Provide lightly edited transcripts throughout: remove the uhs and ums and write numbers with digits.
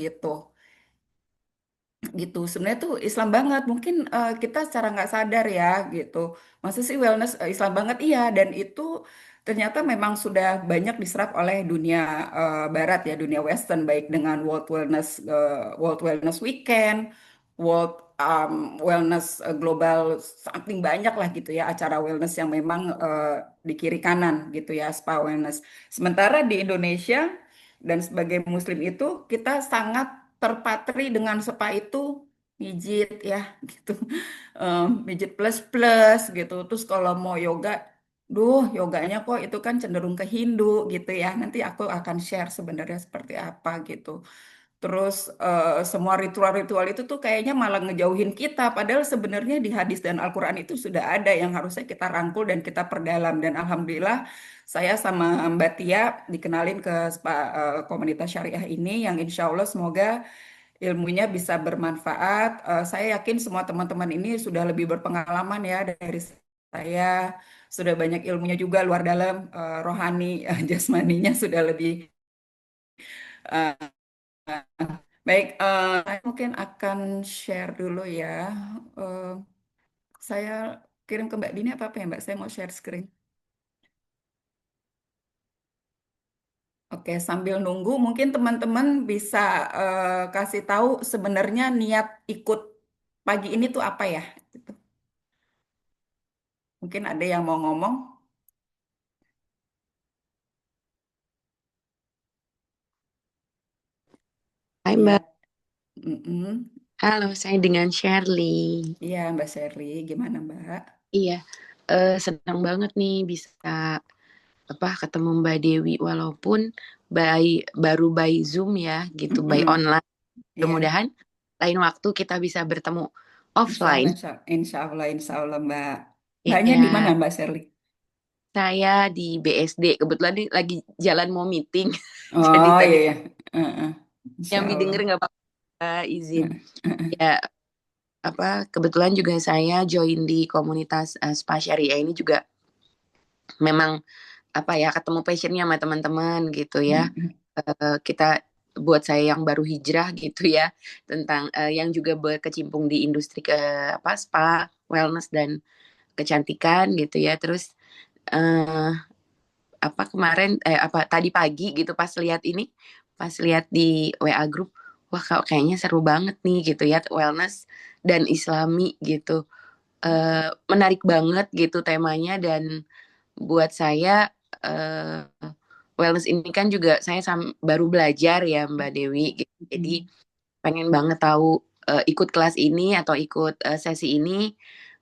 gitu gitu. Sebenarnya tuh Islam banget. Mungkin kita secara nggak sadar ya gitu. Masa sih wellness Islam banget? Iya. Dan itu ternyata memang sudah banyak diserap oleh dunia Barat ya, dunia Western, baik dengan World Wellness Weekend, World Wellness Global, something banyak lah gitu ya acara wellness yang memang di kiri kanan gitu ya, spa wellness. Sementara di Indonesia dan sebagai Muslim itu kita sangat terpatri dengan spa itu pijit ya gitu. Pijit plus plus gitu. Terus kalau mau yoga, duh yoganya kok itu kan cenderung ke Hindu gitu ya. Nanti aku akan share sebenarnya seperti apa gitu. Terus semua ritual-ritual itu tuh kayaknya malah ngejauhin kita. Padahal sebenarnya di hadis dan Al-Quran itu sudah ada yang harusnya kita rangkul dan kita perdalam. Dan Alhamdulillah saya sama Mbak Tia dikenalin ke komunitas syariah ini yang insya Allah semoga ilmunya bisa bermanfaat. Saya yakin semua teman-teman ini sudah lebih berpengalaman ya dari saya. Sudah banyak ilmunya juga luar dalam, rohani, jasmaninya sudah lebih eh, baik, saya mungkin akan share dulu ya. Eh, saya kirim ke Mbak Dini apa ya Mbak? Saya mau share screen. Oke, sambil nunggu mungkin teman-teman bisa kasih tahu sebenarnya niat ikut pagi ini tuh apa ya? Gitu. Mungkin ada yang mau ngomong? Hai Mbak, Iya, mm-mm. halo saya dengan Shirley. Iya Mbak Sherly, gimana Mbak? Iya, senang banget nih bisa ketemu Mbak Dewi walaupun baru by Zoom ya gitu, by Mm-mm. online. Iya, Mudah-mudahan lain waktu kita bisa bertemu insya Allah, offline. insya Allah Mbak. Mbaknya di mana Iya, Mbak Sherly? saya di BSD kebetulan nih lagi jalan mau meeting. Jadi Oh tadi iya, iya. Heeh. Insya yang Allah. denger nggak apa-apa izin. Heeh. Ya, kebetulan juga saya join di komunitas Spa Syariah ini juga memang ketemu passionnya sama teman-teman gitu ya. Mm-mm. Kita buat saya yang baru hijrah gitu ya tentang yang juga berkecimpung di industri ke spa, wellness dan kecantikan gitu ya. Terus eh, kemarin tadi pagi gitu pas lihat di WA grup, wah kayaknya seru banget nih gitu ya wellness dan Islami gitu. Menarik banget gitu temanya dan buat saya eh, wellness ini kan juga saya baru belajar ya Mbak Dewi gitu. Jadi Mm-mm. pengen banget tahu ikut kelas ini atau ikut sesi ini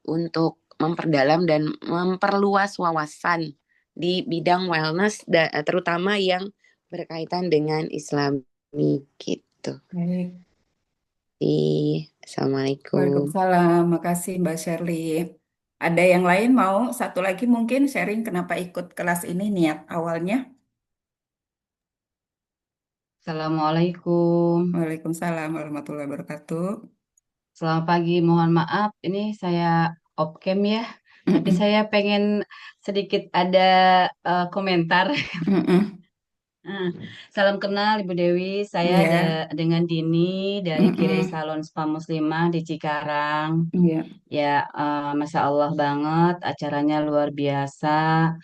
untuk memperdalam dan memperluas wawasan di bidang wellness terutama yang berkaitan dengan Islami gitu. Baik. Assalamualaikum. Waalaikumsalam. Makasih Mbak Sherly. Ada yang lain mau satu lagi mungkin sharing kenapa ikut kelas ini niat awalnya? Assalamualaikum. Waalaikumsalam warahmatullahi wabarakatuh. Selamat pagi. Mohon maaf, ini saya off cam ya. Tapi Mm-mm. saya pengen sedikit ada komentar. Mm-mm. Ah, Salam kenal Ibu Dewi. Saya Iya. dengan Dini dari Kirei Mm-mm. Salon Spa Muslimah di Cikarang. Iya. Ya, Masya Allah banget. Acaranya luar biasa.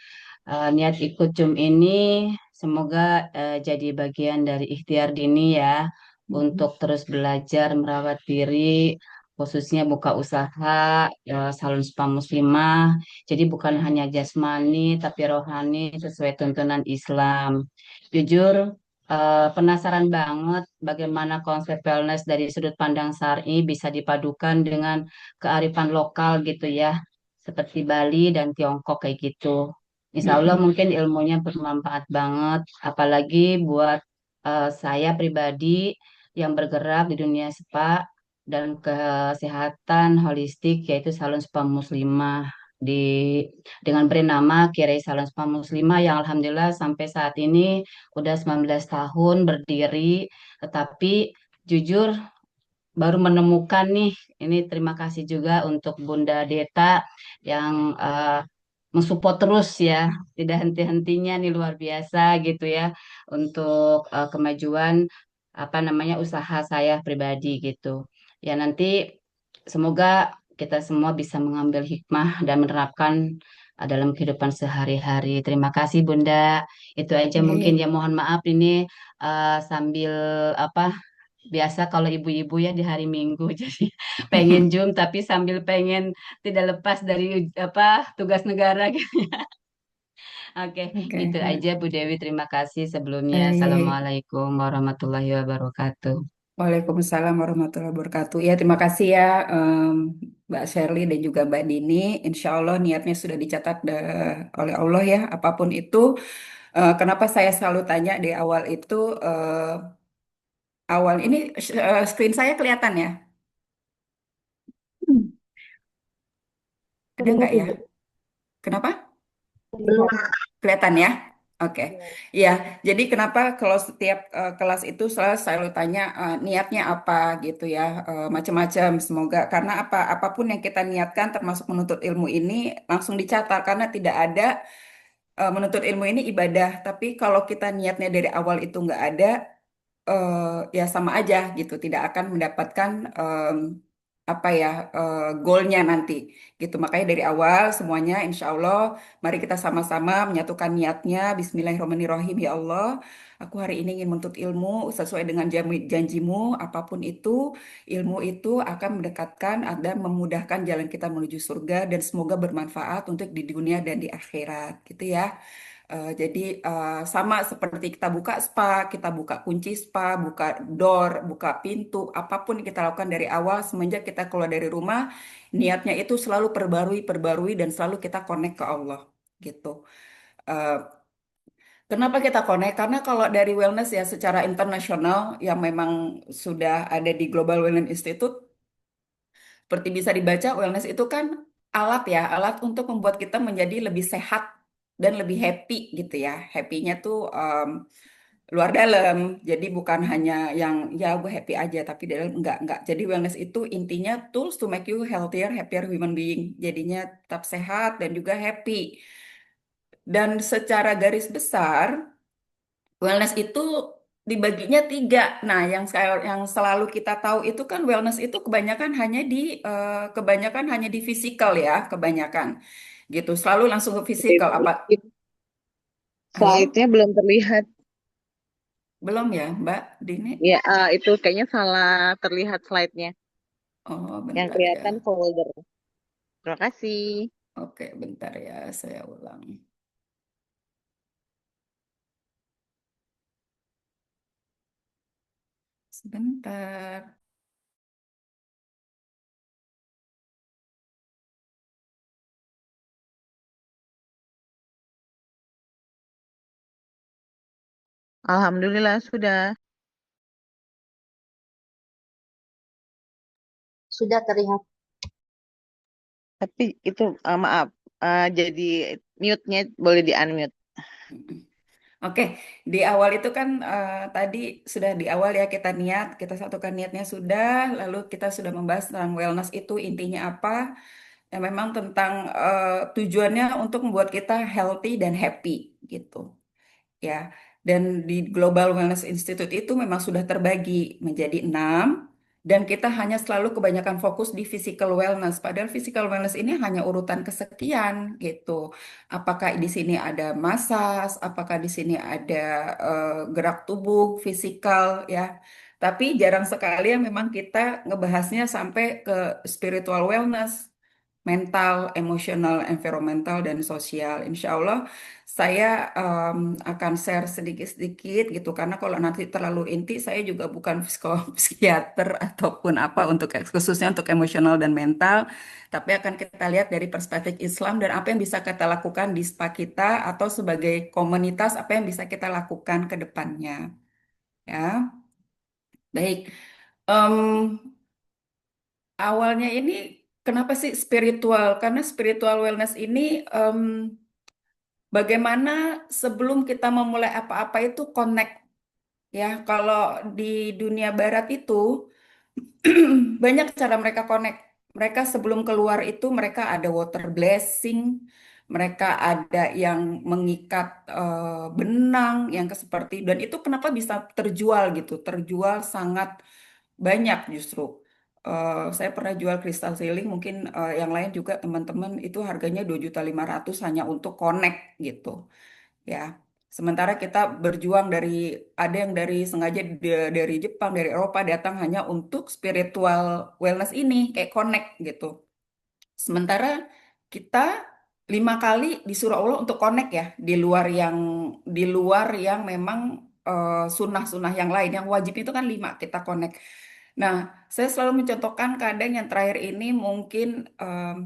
Niat ikut Zoom ini semoga jadi bagian dari ikhtiar Dini ya Mm-mm. untuk terus belajar merawat diri khususnya buka usaha salon spa muslimah. Jadi bukan hanya jasmani tapi rohani sesuai tuntunan Islam. Jujur penasaran banget bagaimana konsep wellness dari sudut pandang syar'i bisa dipadukan dengan kearifan lokal gitu ya seperti Bali dan Tiongkok kayak gitu. Insya Allah Mm-mm. mungkin ilmunya bermanfaat banget, apalagi buat saya pribadi yang bergerak di dunia spa dan kesehatan holistik yaitu salon spa muslimah di dengan brand nama Kirai Salon Spa Muslimah yang alhamdulillah sampai saat ini udah 19 tahun berdiri, tetapi jujur baru menemukan nih. Ini terima kasih juga untuk Bunda Deta yang mensupport terus ya, tidak henti-hentinya nih luar biasa gitu ya untuk kemajuan apa namanya usaha saya pribadi gitu. Ya nanti semoga kita semua bisa mengambil hikmah dan menerapkan dalam kehidupan sehari-hari. Terima kasih Bunda. Itu aja mungkin Iya. ya mohon maaf ini sambil apa biasa kalau ibu-ibu ya di hari Minggu jadi pengen Zoom tapi sambil pengen tidak lepas dari apa tugas negara gitu. Oke, Oke, itu aja Bu Dewi. Terima kasih sebelumnya. baik. Assalamualaikum warahmatullahi wabarakatuh. Waalaikumsalam warahmatullahi wabarakatuh. Ya, terima kasih ya Mbak Shirley dan juga Mbak Dini. Insya Allah niatnya sudah dicatat oleh Allah ya, apapun itu. Kenapa saya selalu tanya di awal itu, awal ini screen saya kelihatan ya? Hmm. Ada Terlihat nggak ya? Ibu. Kenapa? Belum. Kelihatan ya? Oke. Iya, jadi kenapa kalau setiap kelas itu selalu tanya niatnya apa gitu ya, macam-macam. Semoga karena apapun yang kita niatkan termasuk menuntut ilmu ini langsung dicatat karena tidak ada menuntut ilmu ini ibadah. Tapi kalau kita niatnya dari awal itu nggak ada, ya sama aja gitu, tidak akan mendapatkan apa ya goalnya nanti gitu. Makanya dari awal semuanya insya Allah mari kita sama-sama menyatukan niatnya. Bismillahirrahmanirrahim. Ya Allah, aku hari ini ingin menuntut ilmu sesuai dengan janjimu. Apapun itu, ilmu itu akan mendekatkan dan memudahkan jalan kita menuju surga dan semoga bermanfaat untuk di dunia dan di akhirat gitu ya. Jadi sama seperti kita buka spa, kita buka kunci spa, buka door, buka pintu, apapun yang kita lakukan dari awal semenjak kita keluar dari rumah, niatnya itu selalu perbarui, perbarui dan selalu kita connect ke Allah gitu. Eh, Kenapa kita connect? Karena kalau dari wellness ya secara internasional yang memang sudah ada di Global Wellness Institute, seperti bisa dibaca wellness itu kan alat ya, alat untuk membuat kita menjadi lebih sehat dan lebih happy gitu ya. Happy-nya tuh luar dalam. Jadi bukan hanya yang ya gue happy aja tapi dalam enggak. Jadi wellness itu intinya tools to make you healthier, happier human being. Jadinya tetap sehat dan juga happy. Dan secara garis besar wellness itu dibaginya tiga. Nah, yang selalu kita tahu itu kan wellness itu kebanyakan hanya di fisikal ya, kebanyakan gitu. Selalu langsung ke fisikal. Apa? Halo? Slide-nya belum terlihat. Belum ya, Mbak Dini? Ya, itu kayaknya salah terlihat slide-nya. Oh, Yang bentar kelihatan ya. folder. Terima kasih. Oke, bentar ya, saya ulang. Sebentar. Alhamdulillah sudah. Sudah terlihat. Tapi itu maaf, jadi mute-nya boleh di-unmute. Oke, di awal itu kan tadi sudah di awal ya kita niat, kita satukan niatnya sudah, lalu kita sudah membahas tentang wellness itu intinya apa, ya memang tentang tujuannya untuk membuat kita healthy dan happy gitu. Ya. Dan di Global Wellness Institute itu memang sudah terbagi menjadi 6 dan kita hanya selalu kebanyakan fokus di physical wellness. Padahal physical wellness ini hanya urutan kesekian gitu. Apakah di sini ada massage, apakah di sini ada gerak tubuh, fisikal ya. Tapi jarang sekali yang memang kita ngebahasnya sampai ke spiritual wellness, mental, emosional, environmental, dan sosial. Insya Allah saya akan share sedikit-sedikit gitu karena kalau nanti terlalu inti saya juga bukan psikiater ataupun apa untuk khususnya untuk emosional dan mental, tapi akan kita lihat dari perspektif Islam dan apa yang bisa kita lakukan di spa kita atau sebagai komunitas apa yang bisa kita lakukan ke depannya. Ya, baik. Em, Awalnya ini kenapa sih spiritual? Karena spiritual wellness ini em, bagaimana sebelum kita memulai apa-apa itu connect ya. Kalau di dunia barat itu banyak cara mereka connect. Mereka sebelum keluar itu mereka ada water blessing, mereka ada yang mengikat benang yang seperti, dan itu kenapa bisa terjual gitu, terjual sangat banyak justru. Saya pernah jual kristal sealing, mungkin yang lain juga teman-teman itu harganya 2.500.000 hanya untuk connect gitu ya. Sementara kita berjuang dari, ada yang dari sengaja dari Jepang, dari Eropa datang hanya untuk spiritual wellness ini kayak connect gitu. Sementara kita 5 kali disuruh Allah untuk connect ya, di luar yang memang sunnah-sunnah yang lain. Yang wajib itu kan 5 kita connect. Nah, saya selalu mencontohkan kadang yang terakhir ini mungkin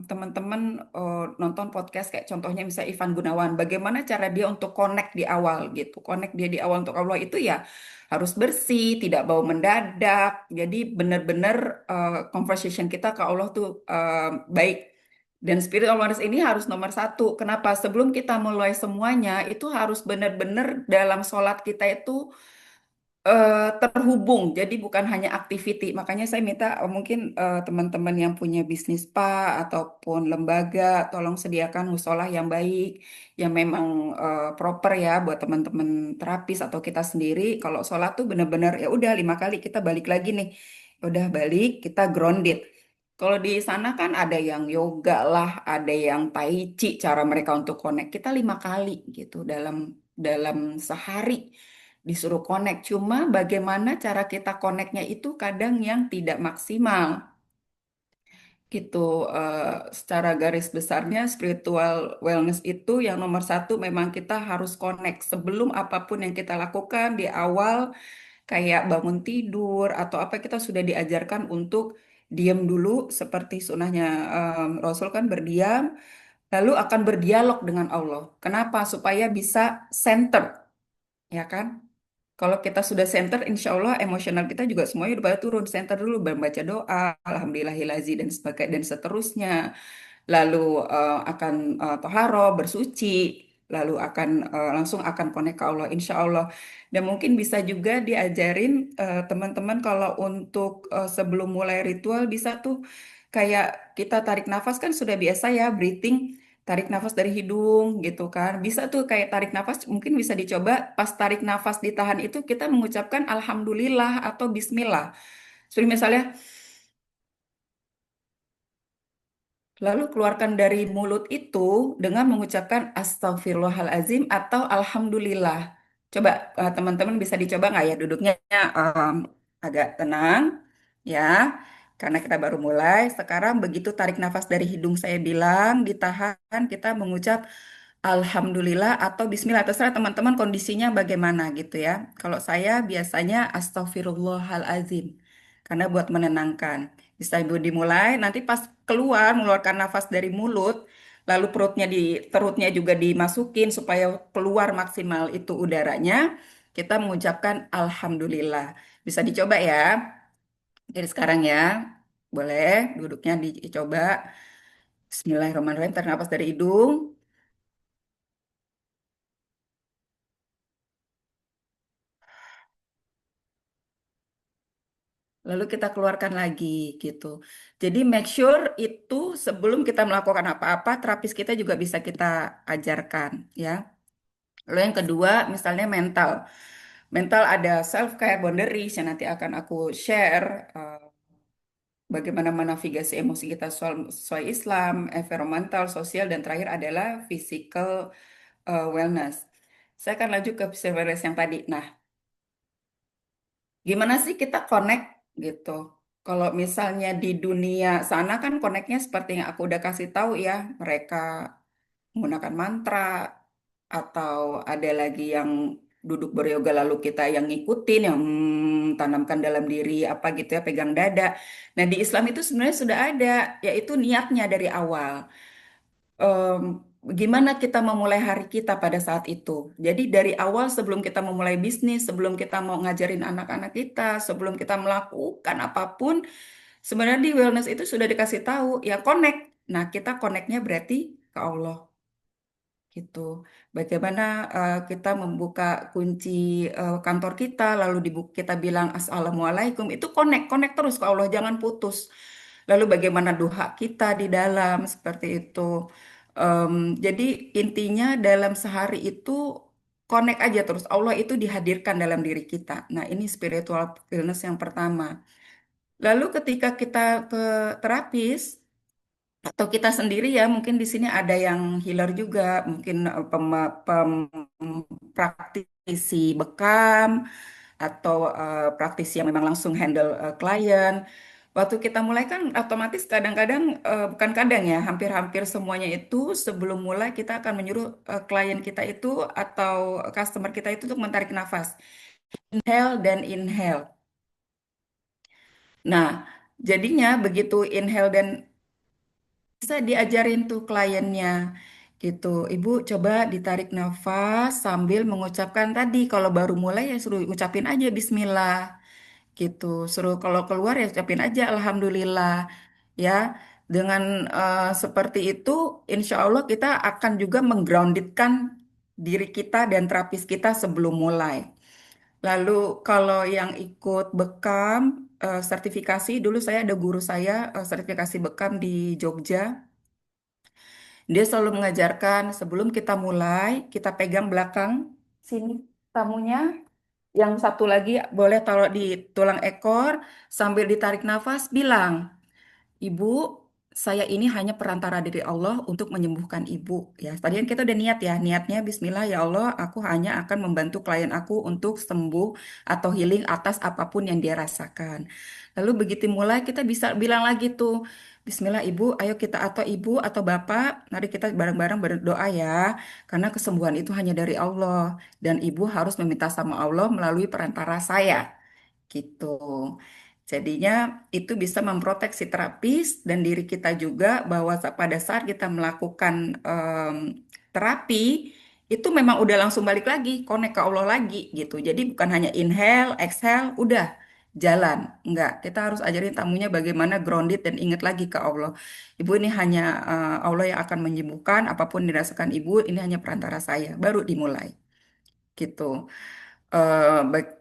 teman-teman nonton podcast kayak contohnya misalnya Ivan Gunawan. Bagaimana cara dia untuk connect di awal gitu. Connect dia di awal untuk Allah itu ya harus bersih, tidak bau mendadak. Jadi benar-benar conversation kita ke Allah tuh baik. Dan spirit awareness ini harus nomor satu. Kenapa? Sebelum kita mulai semuanya, itu harus benar-benar dalam sholat kita itu terhubung. Jadi bukan hanya activity. Makanya saya minta mungkin teman-teman yang punya bisnis spa ataupun lembaga, tolong sediakan musola yang baik, yang memang proper ya buat teman-teman terapis atau kita sendiri. Kalau sholat tuh benar-benar ya udah 5 kali kita balik lagi nih. Ya udah balik, kita grounded. Kalau di sana kan ada yang yoga lah, ada yang tai chi, cara mereka untuk connect. Kita 5 kali gitu dalam sehari disuruh connect. Cuma bagaimana cara kita connectnya itu kadang yang tidak maksimal gitu. Eh, Secara garis besarnya spiritual wellness itu yang nomor satu memang kita harus connect sebelum apapun yang kita lakukan di awal, kayak bangun tidur atau apa kita sudah diajarkan untuk diam dulu seperti sunahnya Rasul kan berdiam lalu akan berdialog dengan Allah. Kenapa? Supaya bisa center, ya kan? Kalau kita sudah center, insya Allah emosional kita juga semuanya udah pada turun. Center dulu, membaca doa, alhamdulillahilazi dan sebagainya dan seterusnya. Lalu akan toharo, bersuci, lalu akan langsung akan connect ke Allah, insya Allah. Dan mungkin bisa juga diajarin teman-teman kalau untuk sebelum mulai ritual bisa tuh kayak kita tarik nafas kan sudah biasa ya, breathing. Tarik nafas dari hidung gitu kan. Bisa tuh kayak tarik nafas mungkin bisa dicoba pas tarik nafas ditahan itu kita mengucapkan alhamdulillah atau bismillah. Seperti misalnya lalu keluarkan dari mulut itu dengan mengucapkan astagfirullahalazim atau alhamdulillah. Coba teman-teman bisa dicoba nggak ya duduknya em, agak tenang ya. Karena kita baru mulai. Sekarang begitu tarik nafas dari hidung saya bilang ditahan kita mengucap alhamdulillah atau bismillah. Terserah teman-teman kondisinya bagaimana gitu ya. Kalau saya biasanya astagfirullahalazim. Karena buat menenangkan. Bisa ibu dimulai, nanti pas keluar, mengeluarkan nafas dari mulut, lalu perutnya juga dimasukin supaya keluar maksimal itu udaranya, kita mengucapkan Alhamdulillah. Bisa dicoba ya, dari sekarang ya. Boleh, duduknya dicoba. Bismillahirrahmanirrahim, tarik nafas dari hidung, lalu kita keluarkan lagi gitu. Jadi make sure itu sebelum kita melakukan apa-apa, terapis kita juga bisa kita ajarkan ya. Lalu yang kedua, misalnya mental. Mental ada self care boundaries yang nanti akan aku share bagaimana menavigasi emosi kita sesuai Islam, environmental, sosial, dan terakhir adalah physical wellness. Saya akan lanjut ke physical wellness yang tadi. Nah, gimana sih kita connect gitu? Kalau misalnya di dunia sana kan connectnya seperti yang aku udah kasih tahu ya, mereka menggunakan mantra, atau ada lagi yang duduk beryoga lalu kita yang ngikutin, yang tanamkan dalam diri apa gitu ya, pegang dada. Nah, di Islam itu sebenarnya sudah ada, yaitu niatnya dari awal. Em, Gimana kita memulai hari kita pada saat itu. Jadi dari awal sebelum kita memulai bisnis, sebelum kita mau ngajarin anak-anak kita, sebelum kita melakukan apapun, sebenarnya di wellness itu sudah dikasih tahu, ya connect. Nah, kita connectnya berarti ke Allah gitu. Bagaimana kita membuka kunci kantor kita, lalu kita bilang Assalamualaikum, itu connect terus ke Allah, jangan putus. Lalu bagaimana doa kita di dalam seperti itu. Jadi intinya dalam sehari itu connect aja terus. Allah itu dihadirkan dalam diri kita. Nah, ini spiritual illness yang pertama. Lalu ketika kita ke terapis atau kita sendiri ya, mungkin di sini ada yang healer juga, mungkin praktisi bekam atau praktisi yang memang langsung handle klien. Waktu kita mulai kan otomatis kadang-kadang, bukan kadang ya, hampir-hampir semuanya itu sebelum mulai kita akan menyuruh klien kita itu atau customer kita itu untuk menarik nafas. Inhale dan inhale. Nah, jadinya begitu inhale dan bisa diajarin tuh kliennya gitu. Ibu coba ditarik nafas sambil mengucapkan tadi kalau baru mulai ya suruh ucapin aja Bismillah gitu. Suruh kalau keluar ya ucapin aja Alhamdulillah ya. Dengan seperti itu, insya Allah kita akan juga menggroundedkan diri kita dan terapis kita sebelum mulai. Lalu kalau yang ikut bekam sertifikasi, dulu saya ada guru saya sertifikasi bekam di Jogja. Dia selalu mengajarkan sebelum kita mulai, kita pegang belakang sini tamunya, yang satu lagi boleh taruh di tulang ekor sambil ditarik nafas, bilang, Ibu, saya ini hanya perantara dari Allah untuk menyembuhkan ibu. Ya, tadi kan kita udah niat ya, niatnya Bismillah ya Allah, aku hanya akan membantu klien aku untuk sembuh atau healing atas apapun yang dia rasakan. Lalu begitu mulai kita bisa bilang lagi tuh, Bismillah Ibu, ayo kita atau Ibu atau Bapak, mari kita bareng-bareng berdoa ya, karena kesembuhan itu hanya dari Allah dan Ibu harus meminta sama Allah melalui perantara saya gitu. Jadinya itu bisa memproteksi terapis dan diri kita juga bahwa pada saat kita melakukan terapi itu memang udah langsung balik lagi, connect ke Allah lagi gitu. Jadi bukan hanya inhale, exhale, udah jalan. Enggak, kita harus ajarin tamunya bagaimana grounded dan ingat lagi ke Allah. Ibu ini hanya Allah yang akan menyembuhkan apapun yang dirasakan ibu, ini hanya perantara saya. Baru dimulai gitu.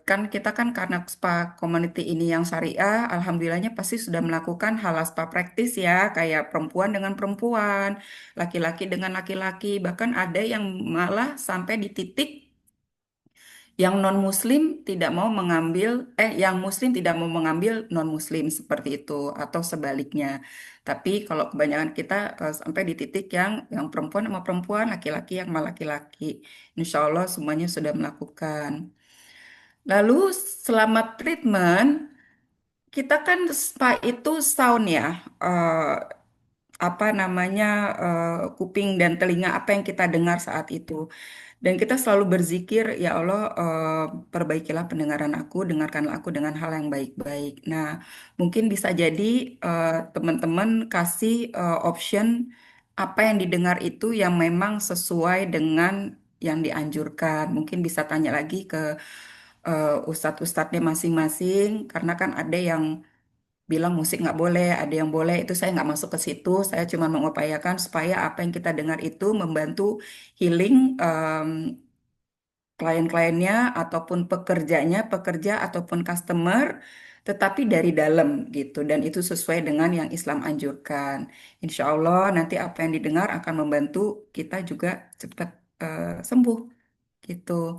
Kan kita kan karena spa community ini yang syariah, alhamdulillahnya pasti sudah melakukan halal spa praktis ya, kayak perempuan dengan perempuan, laki-laki dengan laki-laki, bahkan ada yang malah sampai di titik yang non-muslim tidak mau mengambil, yang muslim tidak mau mengambil non-muslim seperti itu, atau sebaliknya. Tapi kalau kebanyakan kita sampai di titik yang perempuan sama perempuan, laki-laki yang sama laki-laki. Insya Allah semuanya sudah melakukan. Lalu selama treatment, kita kan spa itu sound ya, eh, apa namanya, kuping dan telinga apa yang kita dengar saat itu. Dan kita selalu berzikir, ya Allah, perbaikilah pendengaran aku, dengarkanlah aku dengan hal yang baik-baik. Nah, mungkin bisa jadi teman-teman kasih option apa yang didengar itu yang memang sesuai dengan yang dianjurkan. Mungkin bisa tanya lagi ke ustadz-ustadznya masing-masing, karena kan ada yang bilang musik nggak boleh, ada yang boleh, itu saya nggak masuk ke situ, saya cuma mengupayakan supaya apa yang kita dengar itu membantu healing klien-kliennya ataupun pekerja ataupun customer, tetapi dari dalam gitu, dan itu sesuai dengan yang Islam anjurkan. Insya Allah nanti apa yang didengar akan membantu kita juga cepat sembuh gitu.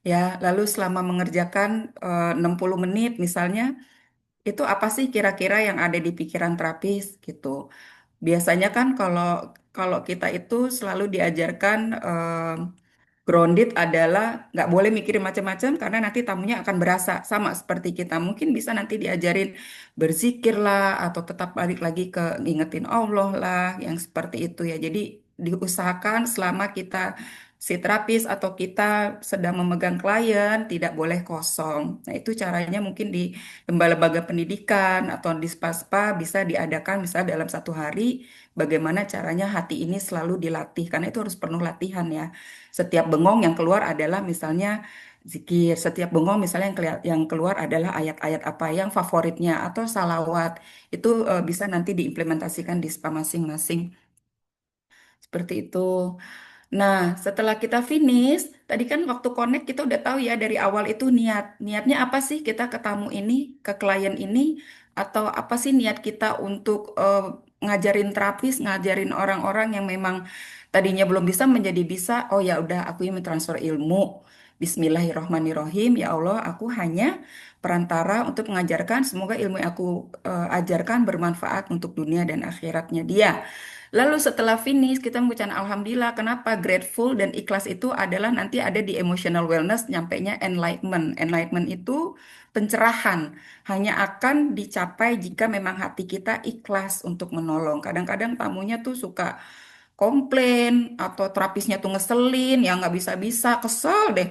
Ya, lalu selama mengerjakan 60 menit misalnya, itu apa sih kira-kira yang ada di pikiran terapis gitu. Biasanya kan kalau kalau kita itu selalu diajarkan grounded adalah nggak boleh mikirin macam-macam karena nanti tamunya akan berasa sama seperti kita. Mungkin bisa nanti diajarin berzikir lah atau tetap balik lagi ke ngingetin Allah lah yang seperti itu ya. Jadi diusahakan selama kita si terapis atau kita sedang memegang klien tidak boleh kosong. Nah, itu caranya mungkin di lembaga-lembaga pendidikan atau di spa-spa bisa diadakan misalnya dalam satu hari bagaimana caranya hati ini selalu dilatih karena itu harus penuh latihan ya. Setiap bengong yang keluar adalah misalnya zikir, setiap bengong misalnya yang keluar adalah ayat-ayat apa yang favoritnya atau salawat. Itu bisa nanti diimplementasikan di spa masing-masing. Seperti itu. Nah, setelah kita finish, tadi kan waktu connect kita udah tahu ya dari awal itu niat. Niatnya apa sih kita ke tamu ini, ke klien ini, atau apa sih niat kita untuk ngajarin terapis, ngajarin orang-orang yang memang tadinya belum bisa menjadi bisa. Oh ya udah, aku ini mentransfer ilmu. Bismillahirrohmanirrohim. Ya Allah, aku hanya perantara untuk mengajarkan. Semoga ilmu yang aku ajarkan bermanfaat untuk dunia dan akhiratnya dia. Lalu setelah finish, kita mengucapkan Alhamdulillah. Kenapa? Grateful dan ikhlas itu adalah nanti ada di emotional wellness, nyampainya enlightenment. Enlightenment itu pencerahan. Hanya akan dicapai jika memang hati kita ikhlas untuk menolong. Kadang-kadang tamunya tuh suka komplain atau terapisnya tuh ngeselin, ya nggak bisa-bisa, kesel deh.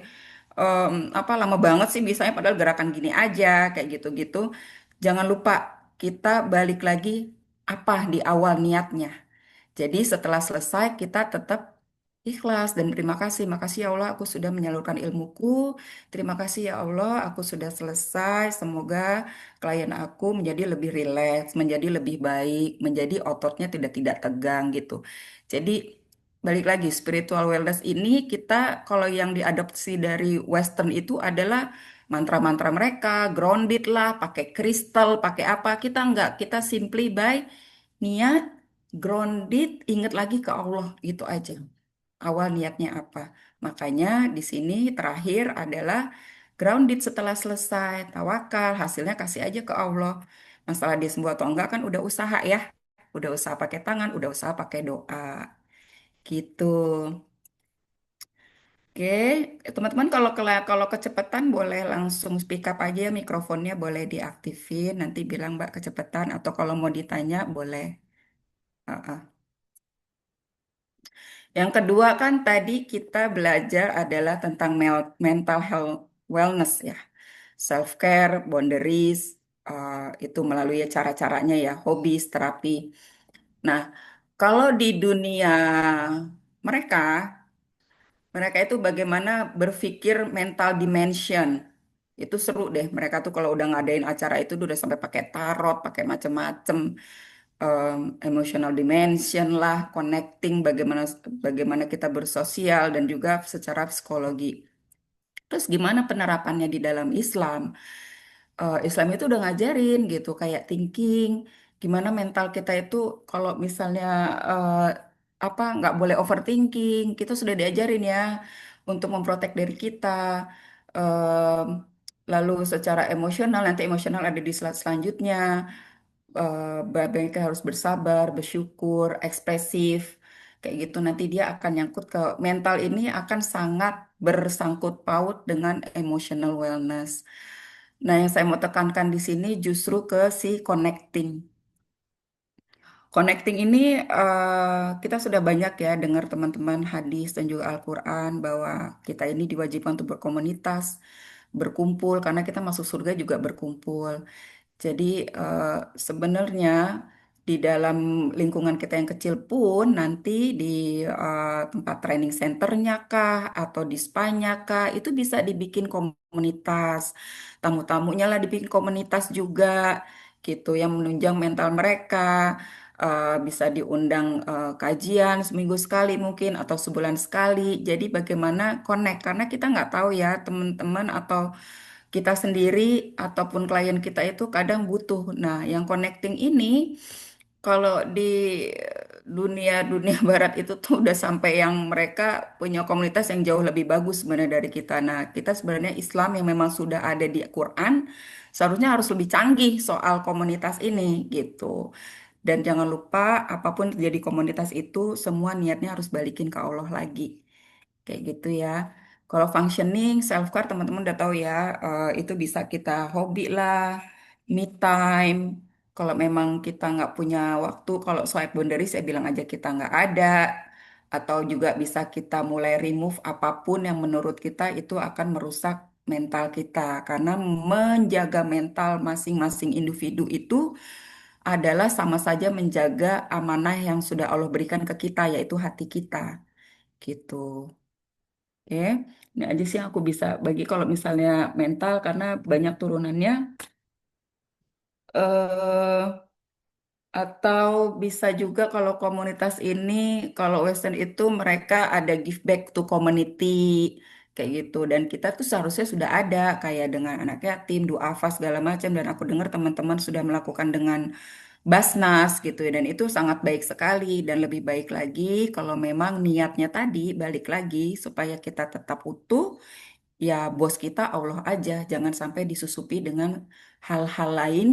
Apa lama banget sih bisanya padahal gerakan gini aja kayak gitu-gitu. Jangan lupa kita balik lagi apa di awal niatnya. Jadi setelah selesai kita tetap ikhlas dan terima kasih. Makasih ya Allah aku sudah menyalurkan ilmuku. Terima kasih ya Allah aku sudah selesai. Semoga klien aku menjadi lebih rileks, menjadi lebih baik, menjadi ototnya tidak tegang gitu. Jadi balik lagi spiritual wellness ini kita kalau yang diadopsi dari Western itu adalah mantra-mantra mereka, grounded lah, pakai kristal, pakai apa. Kita enggak, kita simply by niat grounded, ingat lagi ke Allah, gitu aja. Awal niatnya apa? Makanya di sini terakhir adalah grounded setelah selesai, tawakal, hasilnya kasih aja ke Allah. Masalah dia sembuh atau enggak kan udah usaha ya. Udah usaha pakai tangan, udah usaha pakai doa. Gitu. Oke, teman-teman kalau kecepatan boleh langsung speak up aja, mikrofonnya boleh diaktifin, nanti bilang Mbak kecepatan atau kalau mau ditanya boleh. Ah, ah. Yang kedua kan tadi kita belajar adalah tentang mental health wellness ya, self care, boundaries, itu melalui cara-caranya ya, hobis, terapi. Nah, kalau di dunia mereka, mereka itu bagaimana berpikir mental dimension. Itu seru deh. Mereka tuh kalau udah ngadain acara itu udah sampai pakai tarot, pakai macem-macem emotional dimension lah, connecting bagaimana bagaimana kita bersosial dan juga secara psikologi. Terus gimana penerapannya di dalam Islam? Islam itu udah ngajarin gitu kayak thinking, gimana mental kita itu kalau misalnya eh, apa nggak boleh overthinking, kita sudah diajarin ya untuk memprotek diri kita. Em, Lalu secara emosional nanti emosional ada di slide selanjutnya. Mereka harus bersabar, bersyukur, ekspresif, kayak gitu. Nanti dia akan nyangkut ke mental ini akan sangat bersangkut paut dengan emotional wellness. Nah, yang saya mau tekankan di sini justru ke si connecting. Connecting ini kita sudah banyak ya dengar teman-teman hadis dan juga Al-Quran bahwa kita ini diwajibkan untuk berkomunitas, berkumpul karena kita masuk surga juga berkumpul. Jadi eh, sebenarnya di dalam lingkungan kita yang kecil pun nanti di tempat training centernya kah atau di spanya kah itu bisa dibikin komunitas. Tamu-tamunya lah dibikin komunitas juga gitu yang menunjang mental mereka. Bisa diundang kajian seminggu sekali mungkin atau sebulan sekali. Jadi bagaimana connect karena kita nggak tahu ya teman-teman atau kita sendiri ataupun klien kita itu kadang butuh. Nah, yang connecting ini kalau di dunia dunia barat itu tuh udah sampai yang mereka punya komunitas yang jauh lebih bagus sebenarnya dari kita. Nah, kita sebenarnya Islam yang memang sudah ada di Quran seharusnya harus lebih canggih soal komunitas ini gitu. Dan jangan lupa apapun terjadi komunitas itu semua niatnya harus balikin ke Allah lagi. Kayak gitu ya. Kalau functioning, self care teman-teman udah tahu ya, itu bisa kita hobi lah, me time. Kalau memang kita nggak punya waktu, kalau swipe boundary saya bilang aja kita nggak ada. Atau juga bisa kita mulai remove apapun yang menurut kita itu akan merusak mental kita. Karena menjaga mental masing-masing individu itu adalah sama saja menjaga amanah yang sudah Allah berikan ke kita, yaitu hati kita. Gitu. Oke, ini aja sih yang aku bisa bagi kalau misalnya mental karena banyak turunannya. eh atau bisa juga kalau komunitas ini, kalau Western itu mereka ada give back to community kayak gitu. Dan kita tuh seharusnya sudah ada kayak dengan anak yatim, duafa segala macam. Dan aku dengar teman-teman sudah melakukan dengan Basnas gitu ya, dan itu sangat baik sekali. Dan lebih baik lagi kalau memang niatnya tadi balik lagi supaya kita tetap utuh, ya bos kita Allah aja, jangan sampai disusupi dengan hal-hal lain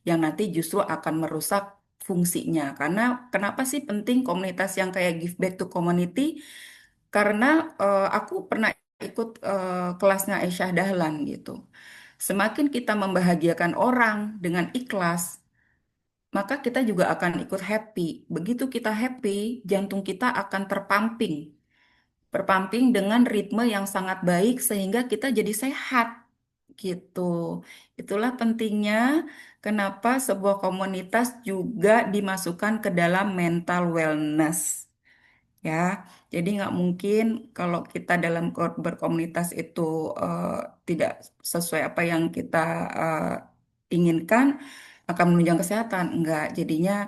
yang nanti justru akan merusak fungsinya. Karena kenapa sih penting komunitas yang kayak give back to community? Karena aku pernah ikut kelasnya Aisyah Dahlan gitu. Semakin kita membahagiakan orang dengan ikhlas, maka kita juga akan ikut happy. Begitu kita happy, jantung kita akan terpamping dengan ritme yang sangat baik sehingga kita jadi sehat gitu. Itulah pentingnya kenapa sebuah komunitas juga dimasukkan ke dalam mental wellness. Ya, jadi nggak mungkin kalau kita dalam berkomunitas itu eh, tidak sesuai apa yang kita inginkan akan menunjang kesehatan. Enggak, jadinya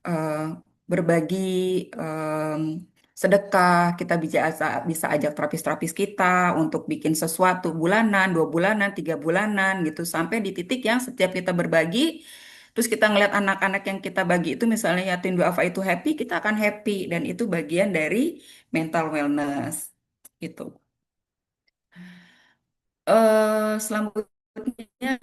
eh, berbagi em, sedekah, kita bisa ajak terapis-terapis kita untuk bikin sesuatu bulanan, 2 bulanan, 3 bulanan gitu, sampai di titik yang setiap kita berbagi, terus kita ngeliat anak-anak yang kita bagi itu misalnya yatim duafa itu happy, kita akan happy dan itu bagian dari mental wellness gitu. Selanjutnya yang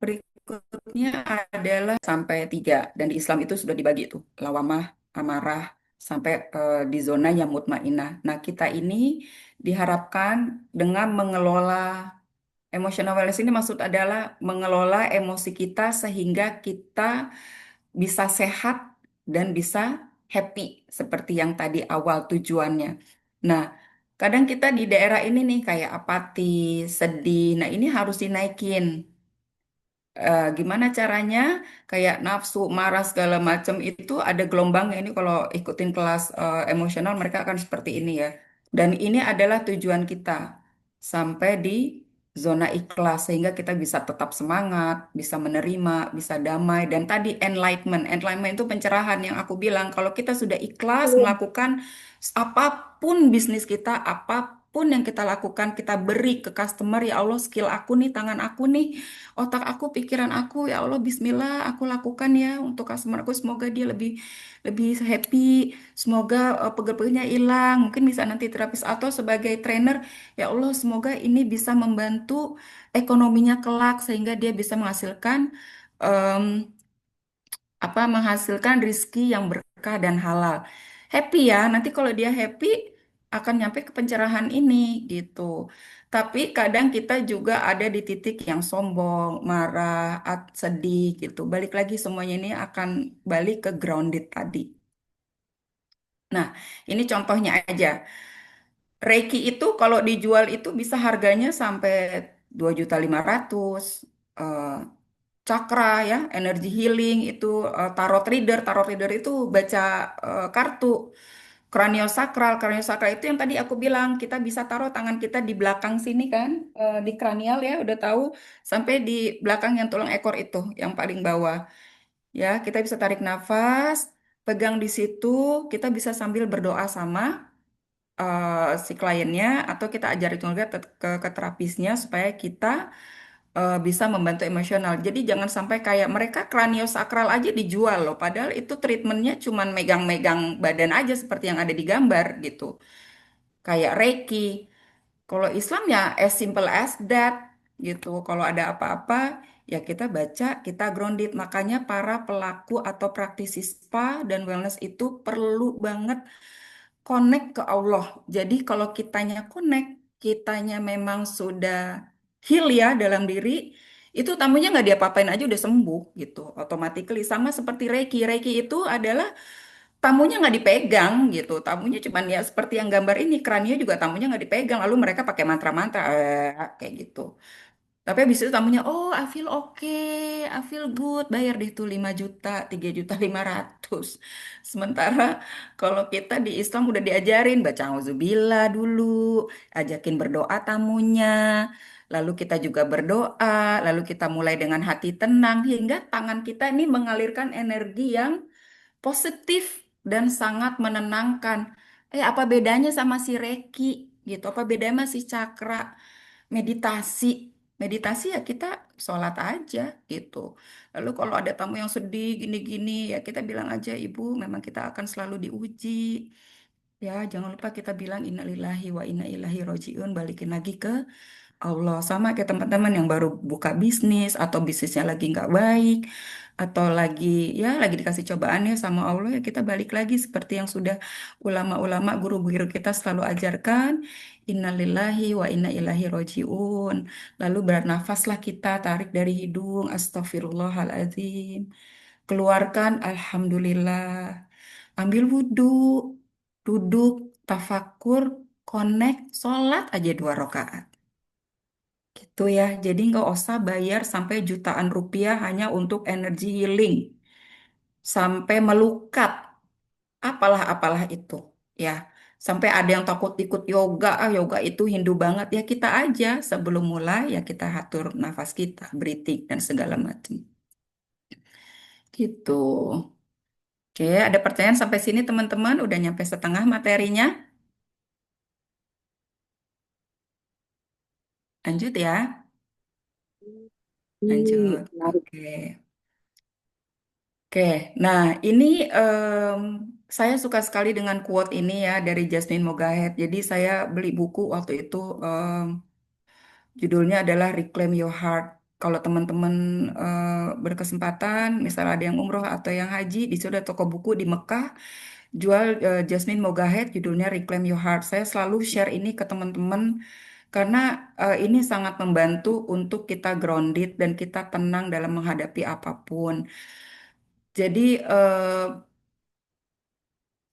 berikutnya adalah sampai 3 dan di Islam itu sudah dibagi itu lawamah, amarah sampai di zona yang mutmainah. Nah, kita ini diharapkan dengan mengelola emotional wellness ini maksud adalah mengelola emosi kita sehingga kita bisa sehat dan bisa happy seperti yang tadi awal tujuannya. Nah, kadang kita di daerah ini nih kayak apatis, sedih. Nah, ini harus dinaikin. Gimana caranya kayak nafsu marah segala macam itu ada gelombangnya ini kalau ikutin kelas emosional mereka akan seperti ini ya dan ini adalah tujuan kita sampai di zona ikhlas sehingga kita bisa tetap semangat bisa menerima bisa damai dan tadi enlightenment itu pencerahan yang aku bilang kalau kita sudah ikhlas melakukan apapun bisnis kita apapun yang kita lakukan kita beri ke customer ya Allah skill aku nih tangan aku nih otak aku, pikiran aku, ya Allah, Bismillah, aku lakukan ya untuk customer aku. Semoga dia lebih lebih happy, semoga pegel-pegelnya hilang. Mungkin bisa nanti terapis atau sebagai trainer, ya Allah, semoga ini bisa membantu ekonominya kelak sehingga dia bisa menghasilkan em, menghasilkan rizki yang berkah dan halal. Happy ya, nanti kalau dia happy akan nyampe ke pencerahan ini gitu. Tapi kadang kita juga ada di titik yang sombong, marah, sedih gitu. Balik lagi semuanya ini akan balik ke grounded tadi. Nah, ini contohnya aja. Reiki itu kalau dijual itu bisa harganya sampai 2.500.000. Cakra ya, energi healing itu tarot reader itu baca kartu kraniosakral itu yang tadi aku bilang kita bisa taruh tangan kita di belakang sini kan, di kranial ya, udah tahu sampai di belakang yang tulang ekor itu yang paling bawah ya, kita bisa tarik nafas, pegang di situ, kita bisa sambil berdoa sama si kliennya atau kita ajarin juga ke terapisnya supaya kita bisa membantu emosional. Jadi jangan sampai kayak mereka kraniosakral aja dijual loh, padahal itu treatmentnya cuman megang-megang badan aja seperti yang ada di gambar gitu. Kayak Reiki. Kalau Islam ya as simple as that gitu. Kalau ada apa-apa ya kita baca, kita grounded. Makanya para pelaku atau praktisi spa dan wellness itu perlu banget connect ke Allah. Jadi kalau kitanya connect, kitanya memang sudah heal ya dalam diri, itu tamunya nggak diapa-apain aja udah sembuh gitu, automatically. Sama seperti Reiki. Reiki itu adalah tamunya nggak dipegang gitu. Tamunya cuman ya seperti yang gambar ini, kranio juga tamunya nggak dipegang. Lalu mereka pakai mantra-mantra, kayak gitu. Tapi habis itu tamunya, oh I feel okay, I feel good, bayar deh tuh 5 juta, 3.500.000. Sementara kalau kita di Islam udah diajarin baca auzubillah dulu, ajakin berdoa tamunya, lalu kita juga berdoa, lalu kita mulai dengan hati tenang, hingga tangan kita ini mengalirkan energi yang positif dan sangat menenangkan. Apa bedanya sama si Reiki gitu? Apa bedanya sama si cakra meditasi? Meditasi ya kita sholat aja gitu. Lalu kalau ada tamu yang sedih gini-gini ya kita bilang aja, Ibu, memang kita akan selalu diuji. Ya, jangan lupa kita bilang innalillahi wa inna ilaihi rojiun, balikin lagi ke Allah. Sama kayak teman-teman yang baru buka bisnis atau bisnisnya lagi nggak baik atau lagi ya lagi dikasih cobaan ya sama Allah, ya kita balik lagi seperti yang sudah ulama-ulama guru-guru kita selalu ajarkan, innalillahi wa inna ilaihi rojiun. Lalu bernafaslah, kita tarik dari hidung, astagfirullahaladzim, keluarkan alhamdulillah, ambil wudhu, duduk, tafakur, connect, sholat aja 2 rakaat. Gitu ya. Jadi nggak usah bayar sampai jutaan rupiah hanya untuk energi healing. Sampai melukat, apalah-apalah itu. Ya. Sampai ada yang takut ikut yoga. Yoga itu Hindu banget. Ya kita aja sebelum mulai ya kita atur nafas kita, breathing dan segala macam. Gitu. Oke, ada pertanyaan sampai sini teman-teman? Udah nyampe setengah materinya. Lanjut ya. Lanjut. Menarik. Oke. Oke, nah ini saya suka sekali dengan quote ini ya dari Jasmine Mogahed. Jadi saya beli buku waktu itu, judulnya adalah Reclaim Your Heart. Kalau teman-teman berkesempatan, misalnya ada yang umroh atau yang haji, di situ ada toko buku di Mekah jual Jasmine Mogahed, judulnya Reclaim Your Heart. Saya selalu share ini ke teman-teman karena ini sangat membantu untuk kita grounded dan kita tenang dalam menghadapi apapun. Jadi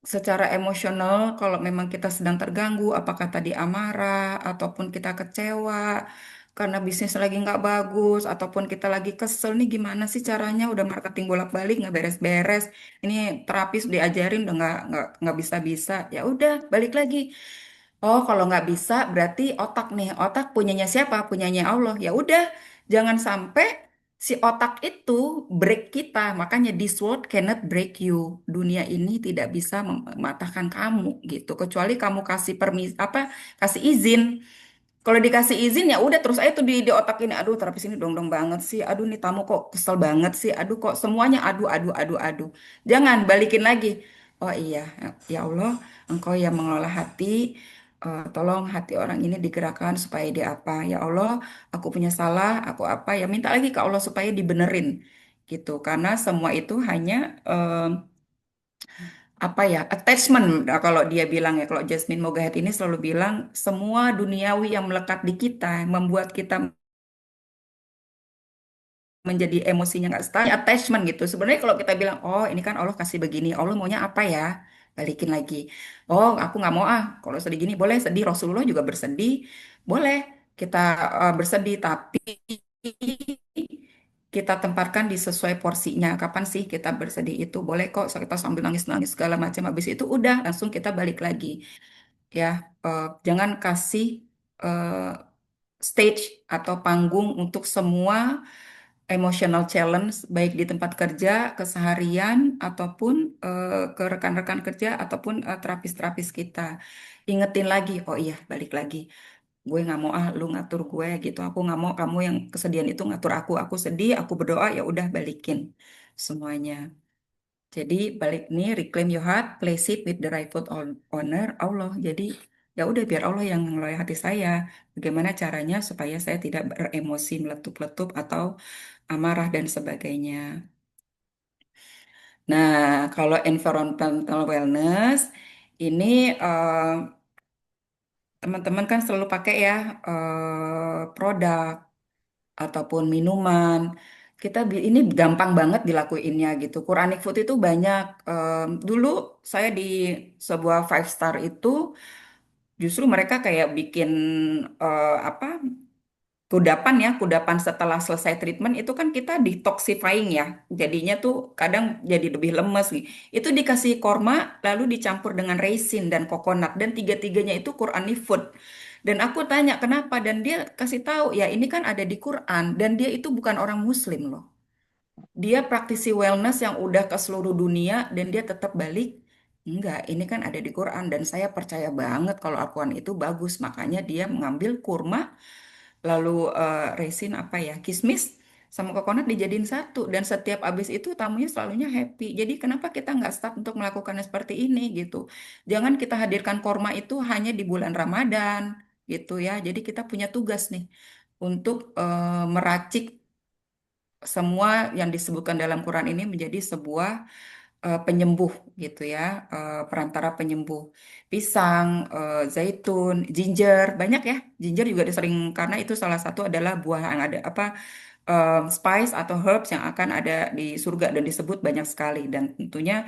secara emosional, kalau memang kita sedang terganggu, apakah tadi amarah ataupun kita kecewa karena bisnis lagi nggak bagus, ataupun kita lagi kesel nih, gimana sih caranya? Udah marketing bolak-balik nggak beres-beres, ini terapis diajarin udah nggak bisa-bisa. Ya udah, balik lagi. Oh, kalau nggak bisa berarti otak nih. Otak punyanya siapa? Punyanya Allah. Ya udah, jangan sampai si otak itu break kita. Makanya this world cannot break you. Dunia ini tidak bisa mematahkan kamu gitu. Kecuali kamu kasih kasih izin. Kalau dikasih izin ya udah terus aja tuh di otak ini, aduh terapis ini dong-dong banget sih, aduh nih tamu kok kesel banget sih, aduh kok semuanya aduh. Jangan balikin lagi. Oh iya, ya Allah, Engkau yang mengelola hati, tolong hati orang ini digerakkan supaya dia apa. Ya Allah, aku punya salah, aku apa ya minta lagi ke Allah supaya dibenerin gitu. Karena semua itu hanya apa ya attachment. Nah, kalau dia bilang ya, kalau Jasmine Mogahed ini selalu bilang semua duniawi yang melekat di kita membuat kita menjadi emosinya nggak stabil, attachment gitu. Sebenarnya kalau kita bilang, oh ini kan Allah kasih begini, Allah maunya apa ya, balikin lagi. Oh aku nggak mau, kalau sedih gini boleh sedih, Rasulullah juga bersedih, boleh kita bersedih, tapi kita tempatkan di sesuai porsinya. Kapan sih kita bersedih itu? Boleh kok kita sambil nangis-nangis segala macam. Habis itu udah langsung kita balik lagi. Ya, jangan kasih eh, stage atau panggung untuk semua emotional challenge, baik di tempat kerja, keseharian, ataupun ke rekan-rekan kerja, ataupun terapis-terapis kita. Ingetin lagi, oh iya, balik lagi. Gue nggak mau lu ngatur gue gitu. Aku nggak mau kamu yang kesedihan itu ngatur aku. Aku sedih, aku berdoa, ya udah balikin semuanya. Jadi balik nih, reclaim your heart, place it with the rightful owner, Allah. Jadi ya udah biar Allah yang mengelola hati saya. Bagaimana caranya supaya saya tidak beremosi meletup-letup atau amarah dan sebagainya. Nah, kalau environmental wellness ini teman-teman kan selalu pakai ya produk ataupun minuman. Ini gampang banget dilakuinnya gitu. Quranic food itu banyak. Dulu saya di sebuah five star itu justru mereka kayak bikin apa kudapan ya, kudapan setelah selesai treatment itu kan kita detoxifying ya. Jadinya tuh kadang jadi lebih lemes nih. Itu dikasih korma lalu dicampur dengan raisin dan coconut dan tiga-tiganya itu Qurani food. Dan aku tanya kenapa dan dia kasih tahu ya ini kan ada di Quran dan dia itu bukan orang Muslim loh. Dia praktisi wellness yang udah ke seluruh dunia dan dia tetap balik Enggak, ini kan ada di Quran dan saya percaya banget kalau Al-Quran itu bagus. Makanya dia mengambil kurma, lalu resin apa ya, kismis sama kokonat dijadiin satu. Dan setiap abis itu tamunya selalunya happy. Jadi kenapa kita nggak start untuk melakukannya seperti ini gitu. Jangan kita hadirkan kurma itu hanya di bulan Ramadan gitu ya. Jadi kita punya tugas nih untuk meracik semua yang disebutkan dalam Quran ini menjadi sebuah penyembuh gitu ya, perantara penyembuh. Pisang, zaitun, ginger, banyak ya. Ginger juga sering karena itu salah satu adalah buah yang ada apa spice atau herbs yang akan ada di surga dan disebut banyak sekali dan tentunya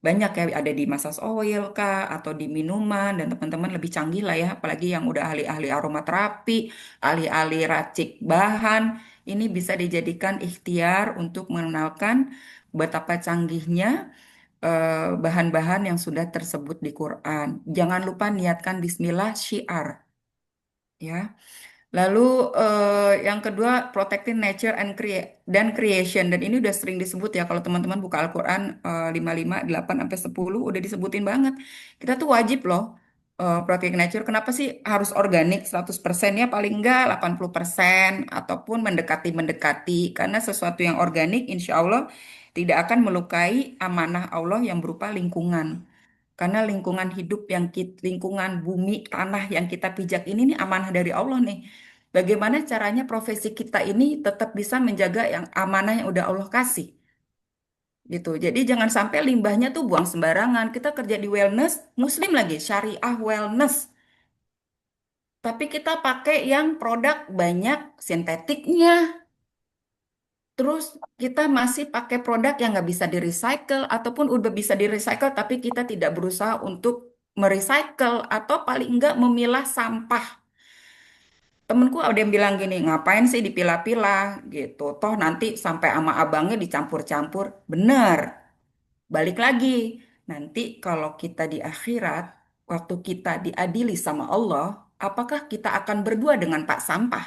banyak ya ada di massage oil kah atau di minuman dan teman-teman lebih canggih lah ya apalagi yang udah ahli-ahli aromaterapi, ahli-ahli racik bahan ini bisa dijadikan ikhtiar untuk mengenalkan betapa canggihnya bahan-bahan yang sudah tersebut di Quran. Jangan lupa niatkan bismillah syiar ya. Lalu yang kedua protecting nature and dan creation dan ini udah sering disebut ya kalau teman-teman buka Al-Qur'an 55 8 sampai 10 udah disebutin banget. Kita tuh wajib loh protect nature. Kenapa sih harus organik 100% ya paling enggak 80% ataupun mendekati-mendekati karena sesuatu yang organik insya Allah tidak akan melukai amanah Allah yang berupa lingkungan. Karena lingkungan hidup lingkungan bumi, tanah yang kita pijak ini nih amanah dari Allah nih. Bagaimana caranya profesi kita ini tetap bisa menjaga yang amanah yang udah Allah kasih gitu. Jadi jangan sampai limbahnya tuh buang sembarangan. Kita kerja di wellness, muslim lagi, syariah wellness. Tapi kita pakai yang produk banyak sintetiknya. Terus kita masih pakai produk yang nggak bisa di-recycle ataupun udah bisa di-recycle tapi kita tidak berusaha untuk merecycle atau paling enggak memilah sampah. Temenku ada yang bilang gini, ngapain sih dipilah-pilah gitu. Toh nanti sampai sama abangnya dicampur-campur. Bener, balik lagi. Nanti kalau kita di akhirat, waktu kita diadili sama Allah, apakah kita akan berdua dengan Pak Sampah?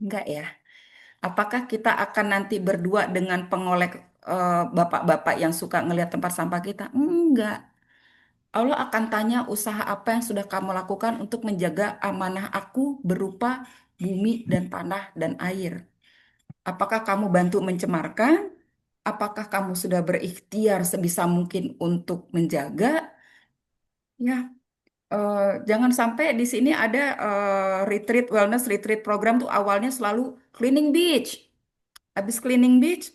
Enggak ya. Apakah kita akan nanti berdua dengan pengolek bapak-bapak yang suka ngelihat tempat sampah kita? Enggak. Allah akan tanya usaha apa yang sudah kamu lakukan untuk menjaga amanah aku berupa bumi dan tanah dan air. Apakah kamu bantu mencemarkan? Apakah kamu sudah berikhtiar sebisa mungkin untuk menjaga? Ya, eh, jangan sampai di sini ada retreat wellness retreat program tuh awalnya selalu cleaning beach. Habis cleaning beach,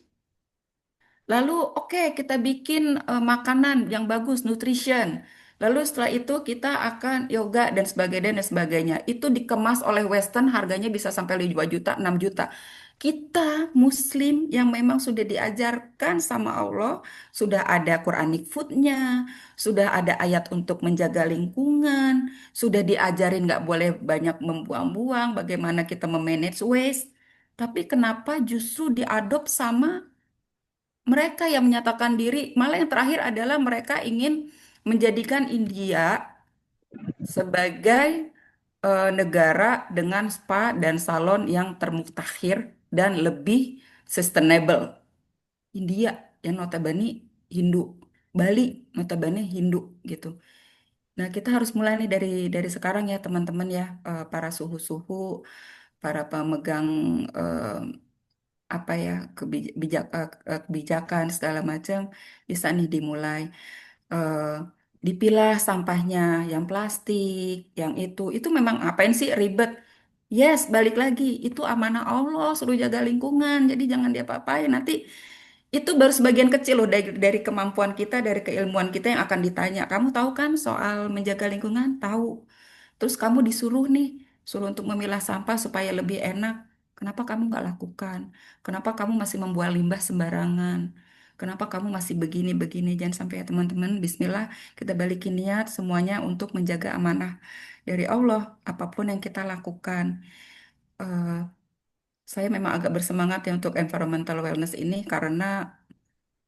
lalu oke kita bikin makanan yang bagus, nutrition. Lalu setelah itu kita akan yoga dan sebagainya. Itu dikemas oleh Western harganya bisa sampai 5 juta, 6 juta. Kita Muslim yang memang sudah diajarkan sama Allah, sudah ada Quranic foodnya, sudah ada ayat untuk menjaga lingkungan, sudah diajarin nggak boleh banyak membuang-buang, bagaimana kita memanage waste. Tapi kenapa justru diadop sama mereka yang menyatakan diri, malah yang terakhir adalah mereka ingin menjadikan India sebagai negara dengan spa dan salon yang termutakhir dan lebih sustainable. India yang notabene Hindu, Bali notabene Hindu gitu. Nah, kita harus mulai nih dari sekarang ya teman-teman ya, para suhu-suhu, para pemegang eh, apa ya kebijakan segala macam bisa nih dimulai eh, dipilah sampahnya yang plastik yang itu memang apain sih ribet. Yes, balik lagi itu amanah Allah suruh jaga lingkungan jadi jangan diapa-apain nanti itu baru sebagian kecil loh dari kemampuan kita dari keilmuan kita yang akan ditanya kamu tahu kan soal menjaga lingkungan tahu. Terus kamu disuruh nih, suruh untuk memilah sampah supaya lebih enak. Kenapa kamu nggak lakukan? Kenapa kamu masih membuang limbah sembarangan? Kenapa kamu masih begini-begini? Jangan sampai ya teman-teman. Bismillah, kita balikin niat semuanya untuk menjaga amanah dari Allah. Apapun yang kita lakukan. Eh, saya memang agak bersemangat ya untuk environmental wellness ini karena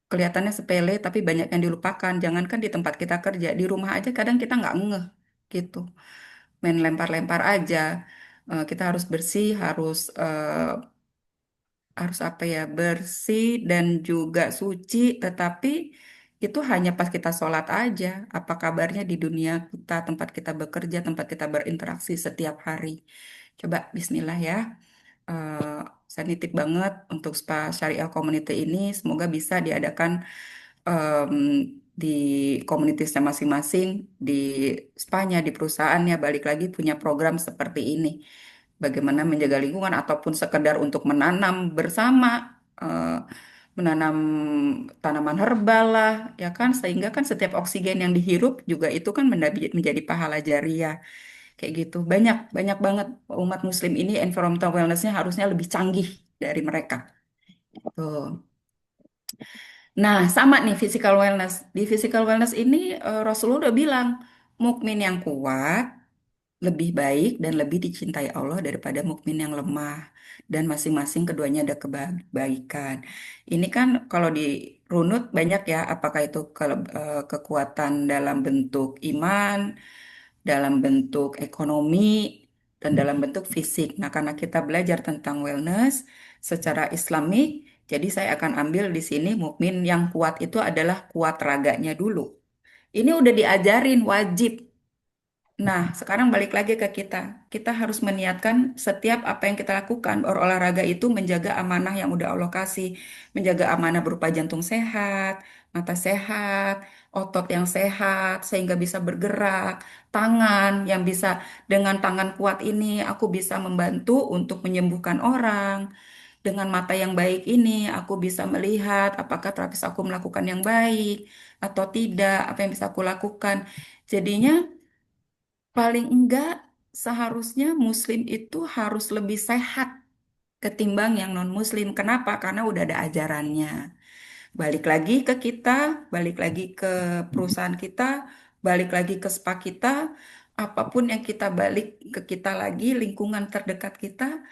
kelihatannya sepele tapi banyak yang dilupakan. Jangankan di tempat kita kerja, di rumah aja kadang kita nggak ngeh gitu. Main lempar-lempar aja. Kita harus bersih, harus apa ya, bersih dan juga suci, tetapi itu hanya pas kita sholat aja. Apa kabarnya di dunia kita, tempat kita bekerja, tempat kita berinteraksi setiap hari. Coba Bismillah ya. Eh, saya nitip banget untuk Spa Syariah Community ini. Semoga bisa diadakan em, di komunitasnya masing-masing, di spanya, di perusahaannya, balik lagi punya program seperti ini. Bagaimana menjaga lingkungan ataupun sekedar untuk menanam bersama, eh, menanam tanaman herbal lah, ya kan? Sehingga kan setiap oksigen yang dihirup juga itu kan menjadi pahala jariah. Kayak gitu. Banyak, banyak banget umat muslim ini environmental wellness-nya harusnya lebih canggih dari mereka. Tuh. Nah, sama nih physical wellness. Di physical wellness ini Rasulullah udah bilang, mukmin yang kuat lebih baik dan lebih dicintai Allah daripada mukmin yang lemah. Dan masing-masing keduanya ada kebaikan. Ini kan kalau dirunut banyak ya, apakah itu kekuatan dalam bentuk iman, dalam bentuk ekonomi, dan dalam bentuk fisik. Nah, karena kita belajar tentang wellness secara Islamik, jadi saya akan ambil di sini mukmin yang kuat itu adalah kuat raganya dulu. Ini udah diajarin wajib. Nah, sekarang balik lagi ke kita. Kita harus meniatkan setiap apa yang kita lakukan. Berolahraga itu menjaga amanah yang udah Allah kasih. Menjaga amanah berupa jantung sehat, mata sehat, otot yang sehat, sehingga bisa bergerak. Tangan yang bisa, dengan tangan kuat ini, aku bisa membantu untuk menyembuhkan orang. Dengan mata yang baik ini, aku bisa melihat apakah terapis aku melakukan yang baik atau tidak, apa yang bisa aku lakukan. Jadinya, paling enggak, seharusnya Muslim itu harus lebih sehat ketimbang yang non-Muslim. Kenapa? Karena udah ada ajarannya. Balik lagi ke kita, balik lagi ke perusahaan kita, balik lagi ke spa kita, apapun yang kita balik ke kita lagi, lingkungan terdekat kita,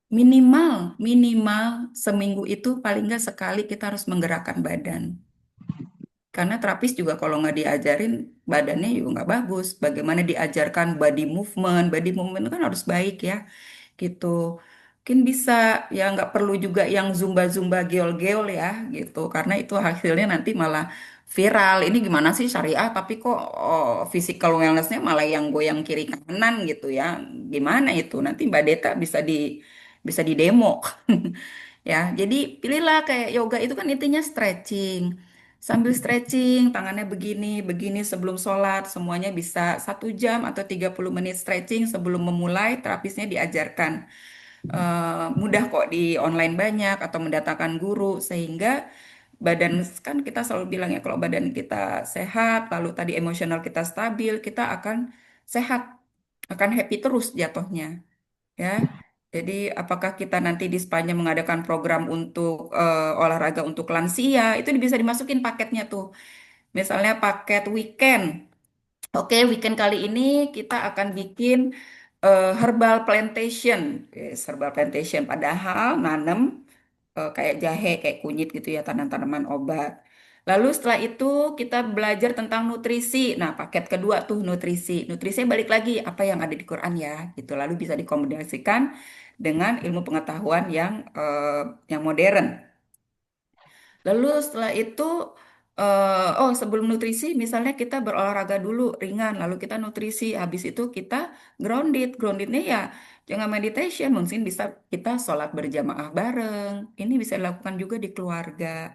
minimal, minimal seminggu itu paling enggak sekali kita harus menggerakkan badan. Karena terapis juga kalau nggak diajarin badannya juga nggak bagus. Bagaimana diajarkan body movement kan harus baik ya, gitu. Mungkin bisa ya nggak perlu juga yang zumba-zumba geol-geol ya, gitu. Karena itu hasilnya nanti malah viral. Ini gimana sih syariah tapi kok physical wellness-nya malah yang goyang kiri kanan gitu ya. Gimana itu? Nanti Mbak Deta bisa di demo. Ya, jadi pilihlah kayak yoga itu kan intinya stretching. Sambil stretching, tangannya begini, begini sebelum sholat, semuanya bisa 1 jam atau 30 menit stretching sebelum memulai, terapisnya diajarkan. Mudah kok di online banyak atau mendatangkan guru, sehingga badan, kan kita selalu bilang ya, kalau badan kita sehat, lalu tadi emosional kita stabil, kita akan sehat, akan happy terus jatuhnya ya. Jadi apakah kita nanti di Spanya mengadakan program untuk olahraga untuk lansia, itu bisa dimasukin paketnya tuh. Misalnya paket weekend. Oke, weekend kali ini kita akan bikin herbal plantation. Yes, herbal plantation padahal nanem kayak jahe, kayak kunyit gitu ya, tanaman-tanaman obat. Lalu setelah itu kita belajar tentang nutrisi. Nah, paket kedua tuh nutrisi. Nutrisinya balik lagi apa yang ada di Quran ya, gitu. Lalu bisa dikombinasikan dengan ilmu pengetahuan yang modern. Lalu setelah itu, oh sebelum nutrisi, misalnya kita berolahraga dulu ringan, lalu kita nutrisi, habis itu kita grounded. Groundednya ya jangan meditation, mungkin bisa kita sholat berjamaah bareng. Ini bisa dilakukan juga di keluarga,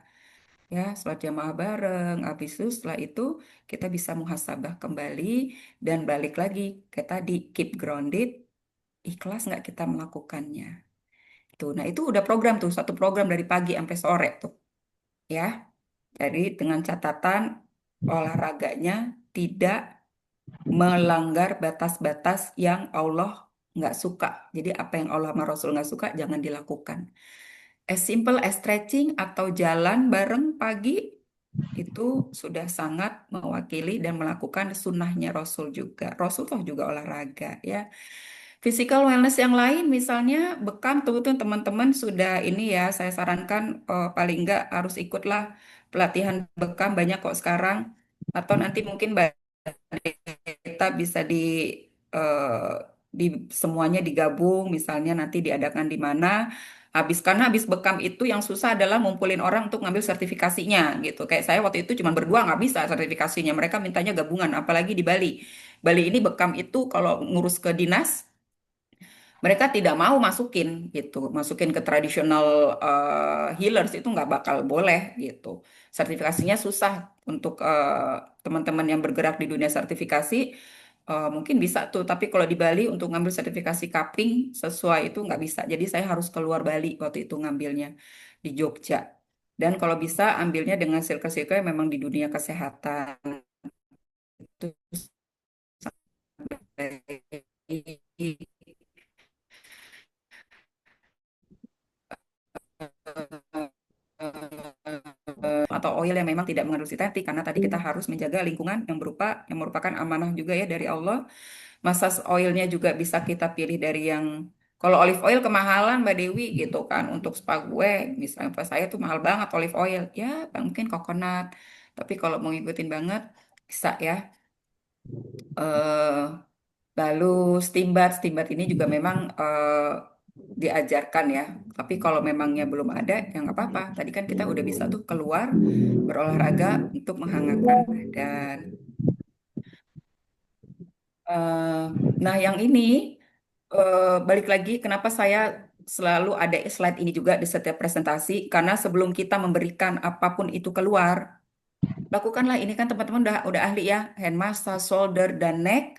ya sholat jamaah bareng. Habis itu setelah itu kita bisa muhasabah kembali dan balik lagi kayak tadi, keep grounded, ikhlas nggak kita melakukannya. Tuh, nah itu udah program tuh, satu program dari pagi sampai sore tuh, ya. Jadi dengan catatan olahraganya tidak melanggar batas-batas yang Allah nggak suka. Jadi apa yang Allah sama Rasul nggak suka jangan dilakukan. As simple as stretching atau jalan bareng pagi itu sudah sangat mewakili dan melakukan sunnahnya Rasul juga. Rasul toh juga olahraga ya. Physical wellness yang lain misalnya bekam tuh teman-teman sudah ini ya, saya sarankan paling enggak harus ikutlah pelatihan bekam, banyak kok sekarang, atau nanti mungkin Mbak Deta bisa eh, di semuanya digabung, misalnya nanti diadakan di mana, Karena habis bekam itu yang susah adalah ngumpulin orang untuk ngambil sertifikasinya gitu. Kayak saya waktu itu cuma berdua nggak bisa sertifikasinya. Mereka mintanya gabungan, apalagi di Bali. Bali ini bekam itu kalau ngurus ke dinas mereka tidak mau masukin gitu, masukin ke traditional healers itu nggak bakal boleh gitu. Sertifikasinya susah untuk teman-teman yang bergerak di dunia sertifikasi mungkin bisa tuh, tapi kalau di Bali untuk ngambil sertifikasi cupping sesuai itu nggak bisa. Jadi saya harus keluar Bali waktu itu ngambilnya di Jogja. Dan kalau bisa ambilnya dengan circle-circle yang memang di dunia kesehatan. Itu atau oil yang memang tidak mengandung sintetik karena tadi kita harus menjaga lingkungan yang merupakan amanah juga ya dari Allah. Masa oilnya juga bisa kita pilih dari yang kalau olive oil kemahalan Mbak Dewi gitu kan untuk spa gue misalnya pas saya tuh mahal banget olive oil ya mungkin coconut tapi kalau mau ngikutin banget bisa ya. eh Lalu steam bath ini juga memang diajarkan ya. Tapi kalau memangnya belum ada, ya nggak apa-apa. Tadi kan kita udah bisa tuh keluar berolahraga untuk menghangatkan badan. Eh, nah, yang ini balik lagi, kenapa saya selalu ada slide ini juga di setiap presentasi? Karena sebelum kita memberikan apapun itu keluar, lakukanlah ini kan teman-teman udah ahli ya, hand massage, shoulder dan neck.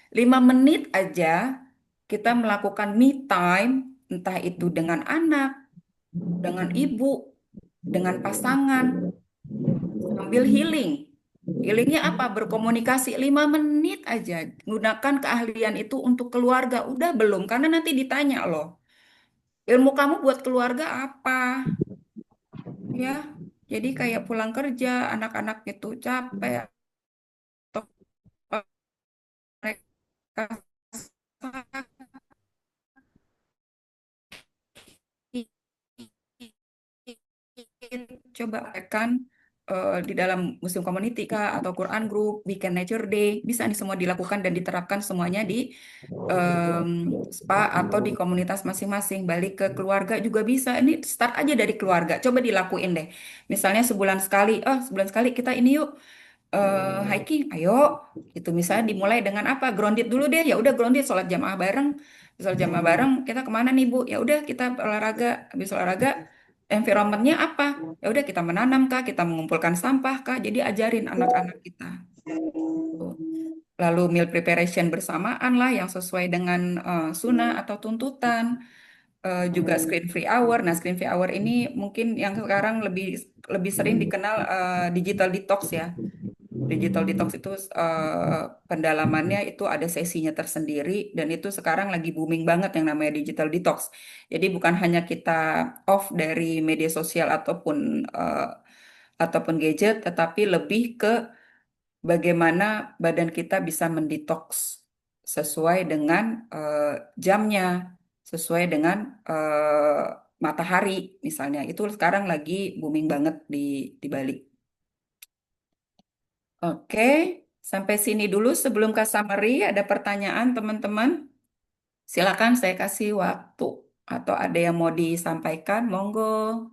5 menit aja kita melakukan me time, entah itu dengan anak, dengan ibu, dengan pasangan, sambil healing. Healingnya apa? Berkomunikasi 5 menit aja. Gunakan keahlian itu untuk keluarga. Udah belum? Karena nanti ditanya loh. Ilmu kamu buat keluarga apa? Ya. Jadi kayak pulang kerja, anak-anak itu capek. Atau mereka coba kan di dalam museum community kah atau Quran Group, Weekend Nature Day, bisa nih semua dilakukan dan diterapkan semuanya di em, spa atau di komunitas masing-masing. Balik ke keluarga juga bisa. Ini start aja dari keluarga. Coba dilakuin deh. Misalnya sebulan sekali kita ini yuk hiking, ayo. Itu misalnya dimulai dengan apa? Grounded dulu deh. Ya udah grounded, sholat jamaah bareng. Sholat jamaah bareng, kita kemana nih Bu? Ya udah kita olahraga. Habis olahraga, environmentnya apa? Ya udah kita menanam kah? Kita mengumpulkan sampah kah? Jadi ajarin anak-anak kita. Tuh. Lalu meal preparation bersamaan lah yang sesuai dengan sunnah atau tuntutan. Juga screen free hour. Nah, screen free hour ini mungkin yang sekarang lebih lebih sering dikenal digital detox ya. Digital detox itu pendalamannya itu ada sesinya tersendiri dan itu sekarang lagi booming banget yang namanya digital detox. Jadi bukan hanya kita off dari media sosial ataupun gadget, tetapi lebih ke bagaimana badan kita bisa mendetox sesuai dengan eh, jamnya, sesuai dengan matahari misalnya. Itu sekarang lagi booming banget di Bali. Oke, sampai sini dulu sebelum ke summary. Ada pertanyaan teman-teman? Silakan saya kasih waktu. Atau ada yang mau disampaikan? Monggo.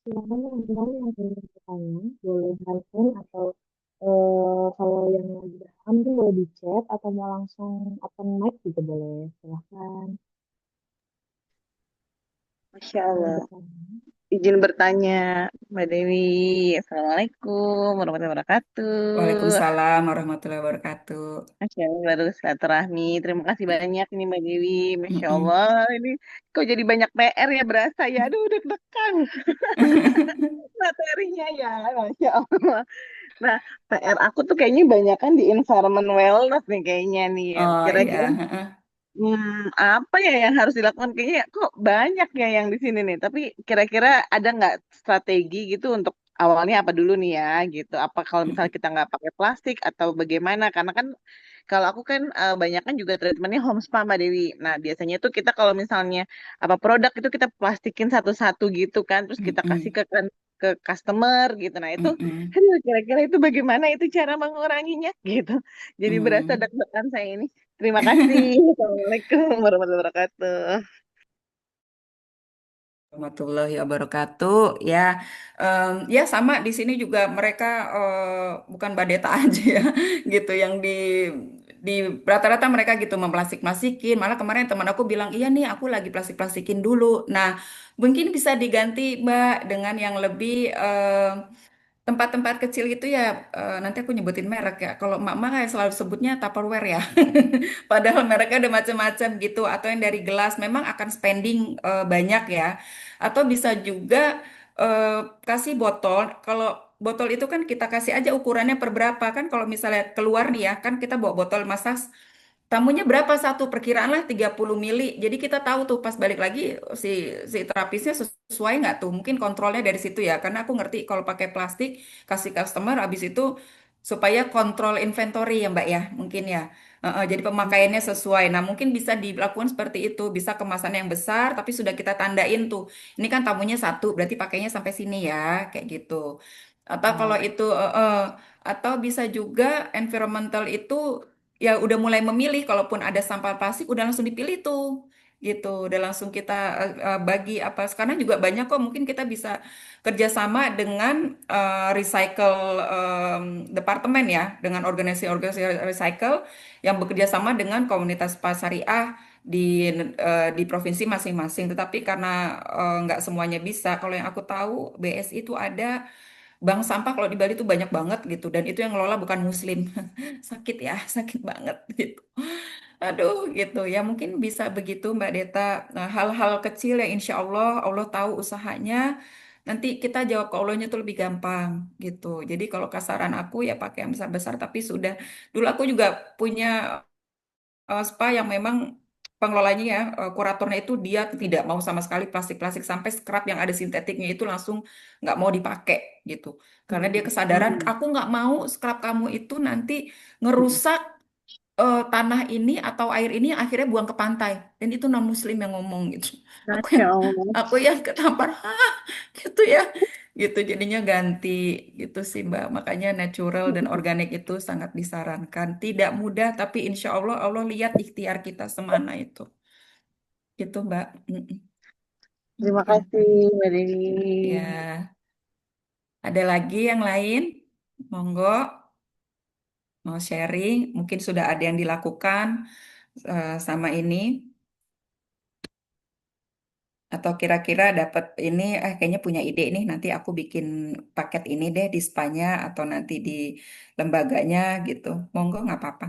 Silakan teman-teman yang ingin bertanya, boleh handphone atau kalau yang lagi berham mungkin boleh di chat atau mau langsung open mic juga boleh. Silahkan. Masya Mau Allah. bertanya. Izin bertanya, Mbak Dewi. Assalamualaikum warahmatullahi wabarakatuh. Waalaikumsalam warahmatullahi wabarakatuh. Masya Allah, baru silaturahmi. Terima kasih banyak ini Mbak Dewi. Masya Mm-mm. Allah, ini kok jadi banyak PR ya berasa ya. Aduh, deg-degan materinya ya. Masya Allah. Nah, PR aku tuh kayaknya banyak kan di environment wellness nih kayaknya nih ya. Oh iya. Kira-kira Heeh. apa ya yang harus dilakukan? Kayaknya kok banyak ya yang di sini nih. Tapi kira-kira ada nggak strategi gitu untuk awalnya apa dulu nih ya gitu? Apa kalau misalnya kita nggak pakai plastik atau bagaimana? Karena kan kalau aku kan banyak kan juga treatmentnya home spa Mbak Dewi. Nah biasanya tuh kita kalau misalnya apa produk itu kita plastikin satu-satu gitu kan, terus kita kasih Mm-mm. ke customer gitu. Nah itu, Mm-mm. aduh, kira-kira itu bagaimana itu cara menguranginya gitu. Jadi berasa Mm. deg-degan saya ini. Terima kasih. Assalamualaikum warahmatullahi wabarakatuh. Warahmatullahi wabarakatuh. Ya, ya sama di sini juga mereka bukan badeta aja ya, gitu. Yang di rata-rata mereka gitu memplastik-plastikin. Malah kemarin teman aku bilang, iya nih aku lagi plastik-plastikin dulu. Nah, mungkin bisa diganti Mbak dengan yang lebih tempat-tempat kecil itu ya, nanti aku nyebutin merek ya. Kalau emak-emak kayak selalu sebutnya Tupperware ya. Padahal mereknya ada macam-macam gitu. Atau yang dari gelas memang akan spending banyak ya. Atau bisa juga kasih botol. Kalau botol itu kan kita kasih aja ukurannya per berapa kan. Kalau misalnya keluar nih ya, kan kita bawa botol masak. Tamunya berapa satu? Perkiraan lah 30 mili. Jadi kita tahu tuh pas balik lagi si si terapisnya sesuai nggak tuh. Mungkin kontrolnya dari situ ya. Karena aku ngerti kalau pakai plastik kasih customer habis itu supaya kontrol inventory ya Mbak ya. Mungkin ya. Jadi pemakaiannya sesuai. Nah mungkin bisa dilakukan seperti itu. Bisa kemasan yang besar tapi sudah kita tandain tuh. Ini kan tamunya satu berarti pakainya sampai sini ya. Kayak gitu. Atau kalau Oh, itu atau bisa juga environmental itu ya udah mulai memilih kalaupun ada sampah plastik udah langsung dipilih tuh gitu udah langsung kita bagi apa sekarang juga banyak kok mungkin kita bisa kerjasama dengan recycle departemen ya dengan organisasi-organisasi recycle yang bekerja sama dengan komunitas syariah di provinsi masing-masing tetapi karena nggak semuanya bisa kalau yang aku tahu BSI itu ada bank sampah kalau di Bali itu banyak banget gitu dan itu yang ngelola bukan muslim. Sakit ya, sakit banget gitu. Aduh gitu ya mungkin bisa begitu Mbak Deta. Nah, hal-hal kecil yang insya Allah Allah tahu usahanya. Nanti kita jawab ke Allahnya tuh lebih gampang gitu. Jadi kalau kasaran aku ya pakai yang besar-besar tapi sudah dulu aku juga punya spa yang memang pengelolanya ya kuratornya itu dia tidak mau sama sekali plastik-plastik sampai scrub yang ada sintetiknya itu langsung nggak mau dipakai gitu karena dia hmm, kesadaran aku nggak mau scrub kamu itu nanti ngerusak tanah ini atau air ini yang akhirnya buang ke pantai dan itu non muslim yang ngomong gitu aku Masya yang Allah. aku yang ketampar "Hah?" gitu ya gitu jadinya ganti gitu sih Mbak makanya natural dan organik itu sangat disarankan tidak mudah tapi insya Allah Allah lihat ikhtiar kita semana itu gitu Mbak. Mm-mm. Terima Oke kasih, Mbak Dewi. ya ada lagi yang lain monggo mau sharing mungkin sudah ada yang dilakukan sama ini atau kira-kira dapat ini kayaknya punya ide nih nanti aku bikin paket ini deh di spanya atau nanti di lembaganya gitu monggo nggak apa-apa.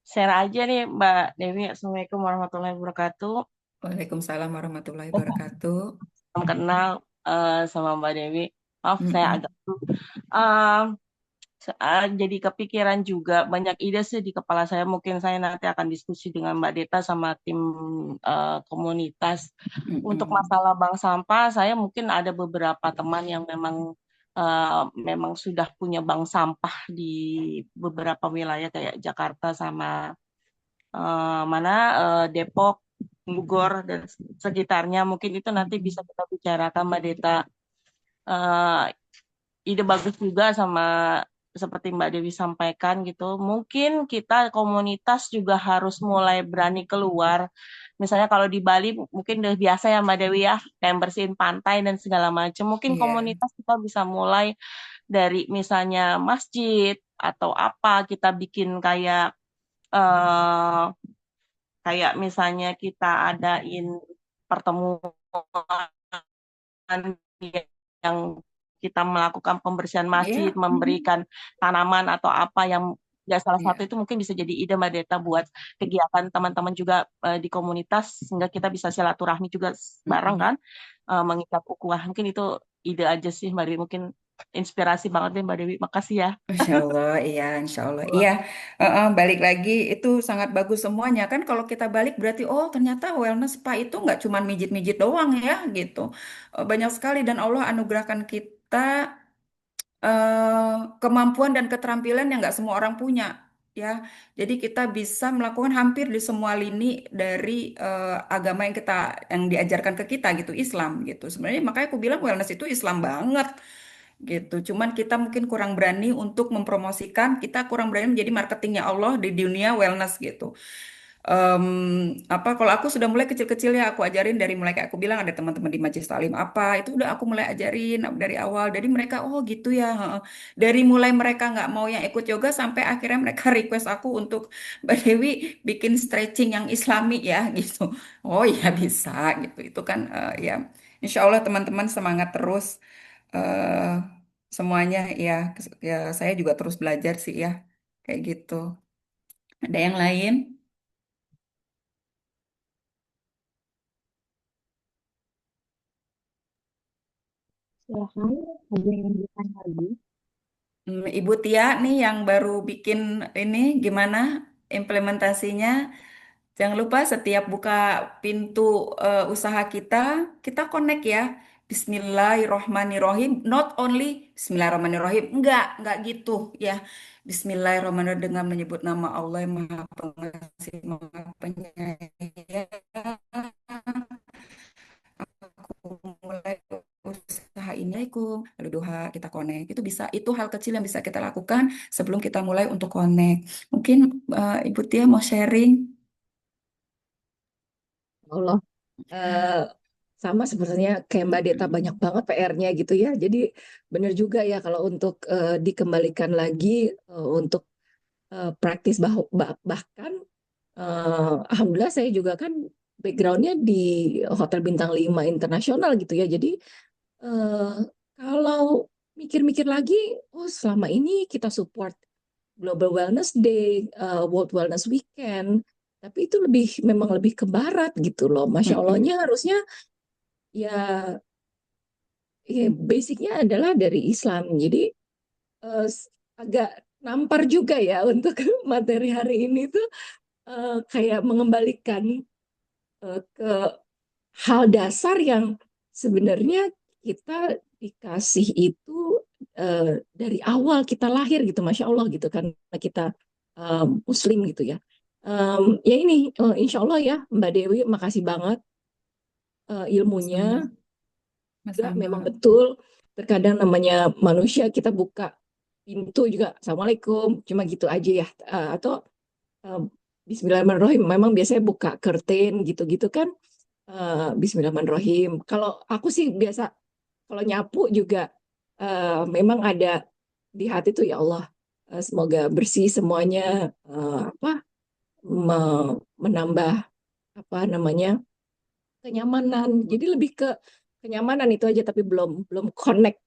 Share aja nih Mbak Dewi. Assalamualaikum warahmatullahi wabarakatuh. Waalaikumsalam warahmatullahi wabarakatuh. Salam kenal sama Mbak Dewi. Maaf saya Mm-mm. agak jadi kepikiran juga banyak ide sih di kepala saya. Mungkin saya nanti akan diskusi dengan Mbak Deta sama tim komunitas. Untuk Mm-mm. masalah bank sampah, saya mungkin ada beberapa teman yang memang sudah punya bank sampah di beberapa wilayah kayak Jakarta sama mana Depok, Bogor dan sekitarnya. Mungkin itu nanti bisa Mm-mm. kita bicarakan Mbak Deta. Eh, Ide bagus juga sama seperti Mbak Dewi sampaikan gitu. Mungkin kita komunitas juga harus mulai berani keluar. Misalnya kalau di Bali mungkin udah biasa ya Mbak Dewi ya, kayak bersihin pantai dan segala macam. Mungkin Iya, komunitas kita bisa mulai dari misalnya masjid atau apa kita bikin eh kayak misalnya kita adain pertemuan yang kita melakukan pembersihan masjid, iya, mm-mm. memberikan tanaman atau apa yang ya salah satu Iya. itu mungkin bisa jadi ide Mbak Deta buat kegiatan teman-teman juga di komunitas sehingga kita bisa silaturahmi juga bareng Mm-mm. kan mengikat ukhuwah. Mungkin itu ide aja sih Mbak Dewi, mungkin inspirasi banget deh Mbak Dewi. Makasih ya. Insya Allah, iya, Insya Allah, iya. Balik lagi itu sangat bagus semuanya kan. Kalau kita balik berarti oh ternyata wellness spa itu nggak cuma mijit-mijit doang ya gitu. Banyak sekali dan Allah anugerahkan kita kemampuan dan keterampilan yang nggak semua orang punya ya. Jadi kita bisa melakukan hampir di semua lini dari agama yang diajarkan ke kita gitu, Islam gitu. Sebenarnya makanya aku bilang wellness itu Islam banget gitu. Cuman kita mungkin kurang berani untuk mempromosikan, kita kurang berani menjadi marketingnya Allah di dunia wellness gitu. Apa kalau aku sudah mulai kecil-kecil ya aku ajarin dari mulai kayak aku bilang ada teman-teman di majelis taklim apa itu udah aku mulai ajarin dari awal dari mereka oh gitu ya heeh. Dari mulai mereka nggak mau yang ikut yoga sampai akhirnya mereka request aku untuk Mbak Dewi bikin stretching yang Islami ya gitu oh ya bisa gitu itu kan ya Insya Allah teman-teman semangat terus eh semuanya ya ya saya juga terus belajar sih ya kayak gitu ada yang lain. Silahkan, ada yang bertanya lagi. Ibu Tia nih yang baru bikin ini gimana implementasinya? Jangan lupa setiap buka pintu usaha kita, kita connect ya. Bismillahirrohmanirrohim. Not only Bismillahirrohmanirrohim. Enggak gitu ya. Bismillahirrohmanirrohim dengan menyebut nama Allah yang Maha Pengasih, Maha Penyayang. Aku mulai usaha ini aku lalu doa kita connect itu bisa itu hal kecil yang bisa kita lakukan sebelum kita mulai untuk connect mungkin Ibu Tia mau sharing. Allah. Eh, Sama sebenarnya kayak Mbak Deta banyak banget PR-nya gitu ya. Jadi benar juga ya kalau untuk dikembalikan lagi untuk praktis bahkan alhamdulillah saya juga kan backgroundnya di Hotel Bintang 5 internasional gitu ya. Jadi eh, kalau mikir-mikir lagi, oh selama ini kita support Global Wellness Day, World Wellness Weekend, tapi itu memang lebih ke barat gitu loh. Masya Mm-mm. Allahnya harusnya ya, ya basicnya adalah dari Islam. Jadi agak nampar juga ya untuk materi hari ini tuh kayak mengembalikan ke hal dasar yang sebenarnya kita dikasih itu dari awal kita lahir gitu, Masya Allah gitu kan kita Muslim gitu ya. Ya ini Insya Allah ya Mbak Dewi, makasih banget ilmunya. Juga memang Sama-sama. betul terkadang namanya manusia kita buka pintu juga Assalamualaikum cuma gitu aja ya. Atau eh, Bismillahirrahmanirrahim memang biasanya buka curtain gitu-gitu kan. Bismillahirrahmanirrahim. Kalau aku sih biasa kalau nyapu juga memang ada di hati tuh ya Allah, semoga bersih semuanya, apa menambah apa namanya kenyamanan. Jadi lebih ke kenyamanan itu aja tapi belum belum connect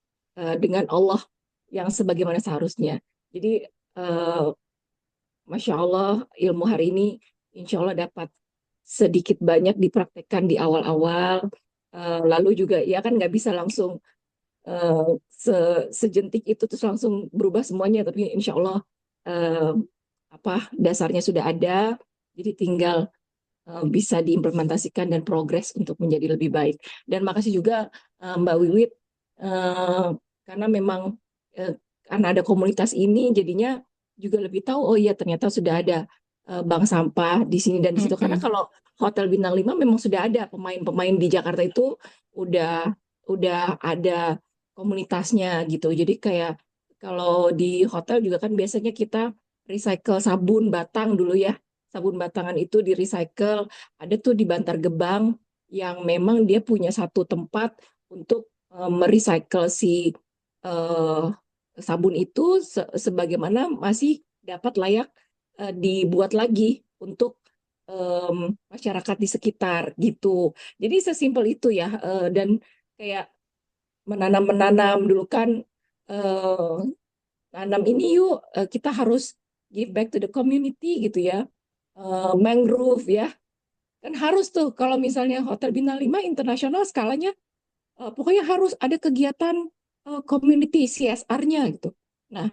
dengan Allah yang sebagaimana seharusnya. Jadi eh, Masya Allah ilmu hari ini Insya Allah dapat sedikit banyak dipraktekkan di awal-awal. Lalu juga ya kan nggak bisa langsung eh, sejentik itu terus langsung berubah semuanya. Tapi Insya Allah eh, apa dasarnya sudah ada. Jadi tinggal bisa diimplementasikan dan progres untuk menjadi lebih baik. Dan makasih juga Mbak Wiwit eh, karena memang eh, karena ada komunitas ini jadinya juga lebih tahu oh iya ternyata sudah ada bank sampah di sini dan di situ. Karena Mm-mm. kalau Hotel Bintang 5 memang sudah ada pemain-pemain di Jakarta itu udah udah ada komunitasnya gitu. Jadi kayak kalau di hotel juga kan biasanya kita recycle sabun batang dulu ya, sabun batangan itu di recycle. Ada tuh di Bantar Gebang yang memang dia punya satu tempat untuk merecycle si eh, sabun itu sebagaimana masih dapat layak dibuat lagi untuk masyarakat di sekitar gitu. Jadi sesimpel itu ya, dan kayak menanam-menanam dulu kan eh, tanam ini yuk, kita harus give back to the community gitu ya. Mangrove ya. Kan harus tuh kalau misalnya Hotel Bintang 5 internasional skalanya pokoknya harus ada kegiatan community CSR-nya gitu. Nah,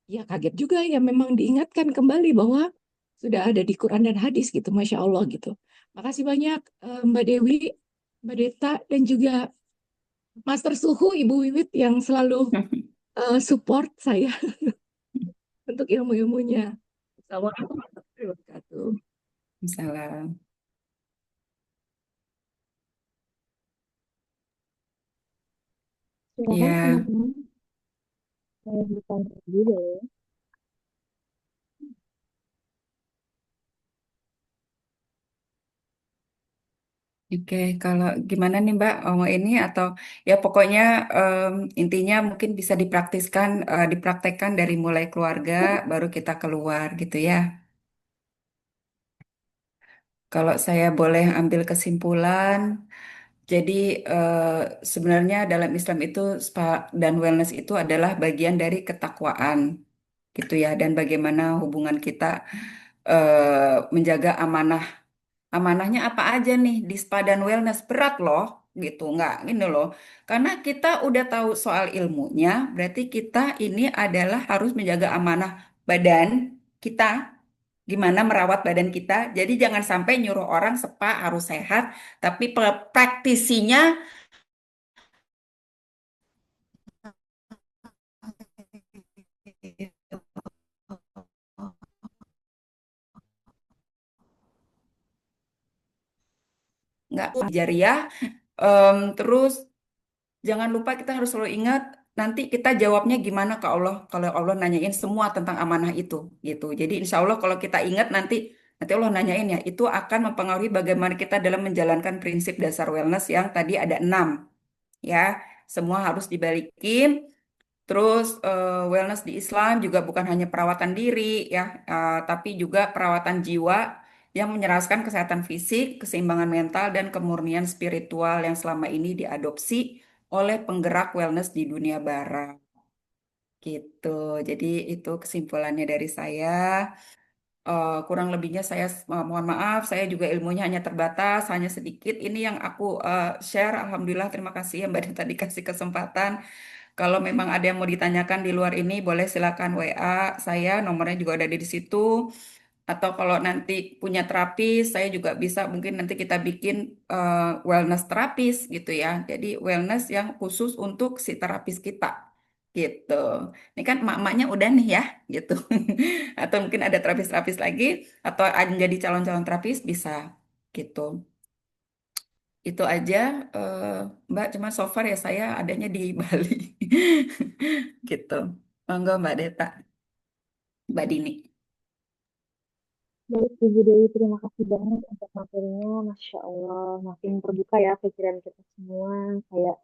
ya kaget juga ya memang diingatkan kembali bahwa sudah ada di Quran dan hadis gitu, Masya Allah gitu. Makasih banyak Mbak Dewi, Mbak Deta, dan juga Master Suhu, Ibu Wiwit yang selalu support saya untuk ilmu-ilmunya. Assalamualaikum warahmatullahi wabarakatuh. Salam. Silakan Ya, teman-teman. bukan juga ya. Oke, kalau gimana nih Mbak, mau ini atau ya pokoknya intinya mungkin bisa dipraktekkan dari mulai keluarga, baru kita keluar gitu ya. Kalau saya boleh ambil kesimpulan, jadi sebenarnya dalam Islam itu spa dan wellness itu adalah bagian dari ketakwaan gitu ya, dan bagaimana hubungan kita menjaga amanah. Amanahnya apa aja nih di spa dan wellness, berat loh gitu, nggak ini loh. Karena kita udah tahu soal ilmunya, berarti kita ini adalah harus menjaga amanah badan kita, gimana merawat badan kita. Jadi jangan sampai nyuruh orang spa harus sehat, tapi praktisinya nggak jariah. Terus jangan lupa kita harus selalu ingat nanti kita jawabnya gimana ke Allah kalau Allah nanyain semua tentang amanah itu gitu. Jadi insya Allah kalau kita ingat nanti nanti Allah nanyain ya itu akan mempengaruhi bagaimana kita dalam menjalankan prinsip dasar wellness yang tadi ada 6 ya. Semua harus dibalikin. Terus wellness di Islam juga bukan hanya perawatan diri ya, tapi juga perawatan jiwa yang menyeraskan kesehatan fisik, keseimbangan mental, dan kemurnian spiritual yang selama ini diadopsi oleh penggerak wellness di dunia barat. Gitu. Jadi itu kesimpulannya dari saya. Kurang lebihnya saya mohon maaf, saya juga ilmunya hanya terbatas, hanya sedikit. Ini yang aku share. Alhamdulillah, terima kasih ya Mbak Dita dikasih kesempatan. Kalau memang ada yang mau ditanyakan di luar ini, boleh silakan WA saya, nomornya juga ada di situ. Atau kalau nanti punya terapis, saya juga bisa mungkin nanti kita bikin wellness terapis gitu ya. Jadi wellness yang khusus untuk si terapis kita gitu. Ini kan emak-emaknya udah nih ya gitu. Atau mungkin ada terapis-terapis lagi atau ada jadi calon-calon terapis bisa gitu. Itu aja, eh, Mbak. Cuma so far ya saya adanya di Bali. Gitu. Monggo Mbak Deta, Mbak Dini. Baik, Ibu Dewi, terima kasih banget untuk materinya. Masya Allah, makin terbuka ya pikiran kita semua. Kayak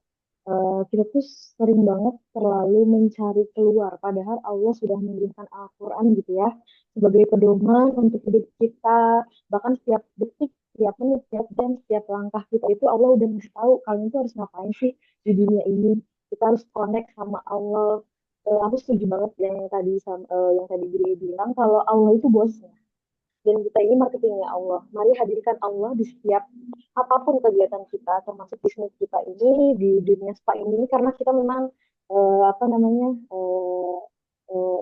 kita tuh sering banget terlalu mencari keluar. Padahal Allah sudah mengirimkan Al-Quran gitu ya. Sebagai pedoman untuk hidup kita. Bahkan setiap detik, setiap menit, setiap jam, setiap langkah kita itu Allah udah ngasih tahu. Kalian tuh harus ngapain sih di dunia ini. Kita harus connect sama Allah. Aku setuju banget yang tadi Bu Dewi bilang kalau Allah itu bosnya dan kita ini marketingnya Allah. Mari hadirkan Allah di setiap apapun kegiatan kita, termasuk bisnis kita ini di dunia spa ini, karena kita memang apa namanya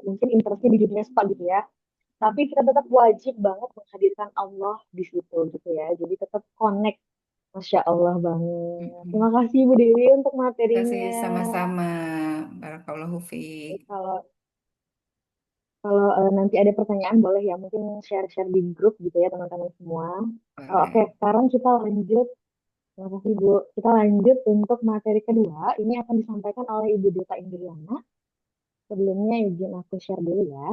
mungkin interestnya di dunia spa gitu ya. Tapi kita tetap wajib banget menghadirkan Allah di situ gitu ya. Jadi tetap connect. Masya Allah banget. Terima Mm-mm. kasih Bu Dewi untuk Terima kasih materinya. sama-sama. Barakallahu fiik. Kalau Kalau nanti ada pertanyaan boleh ya mungkin share-share di grup gitu ya teman-teman semua. Oke, Boleh. sekarang kita lanjut. Terima kasih Bu. Kita lanjut untuk materi kedua. Ini akan disampaikan oleh Ibu Deta Indriana. Sebelumnya izin aku share dulu ya.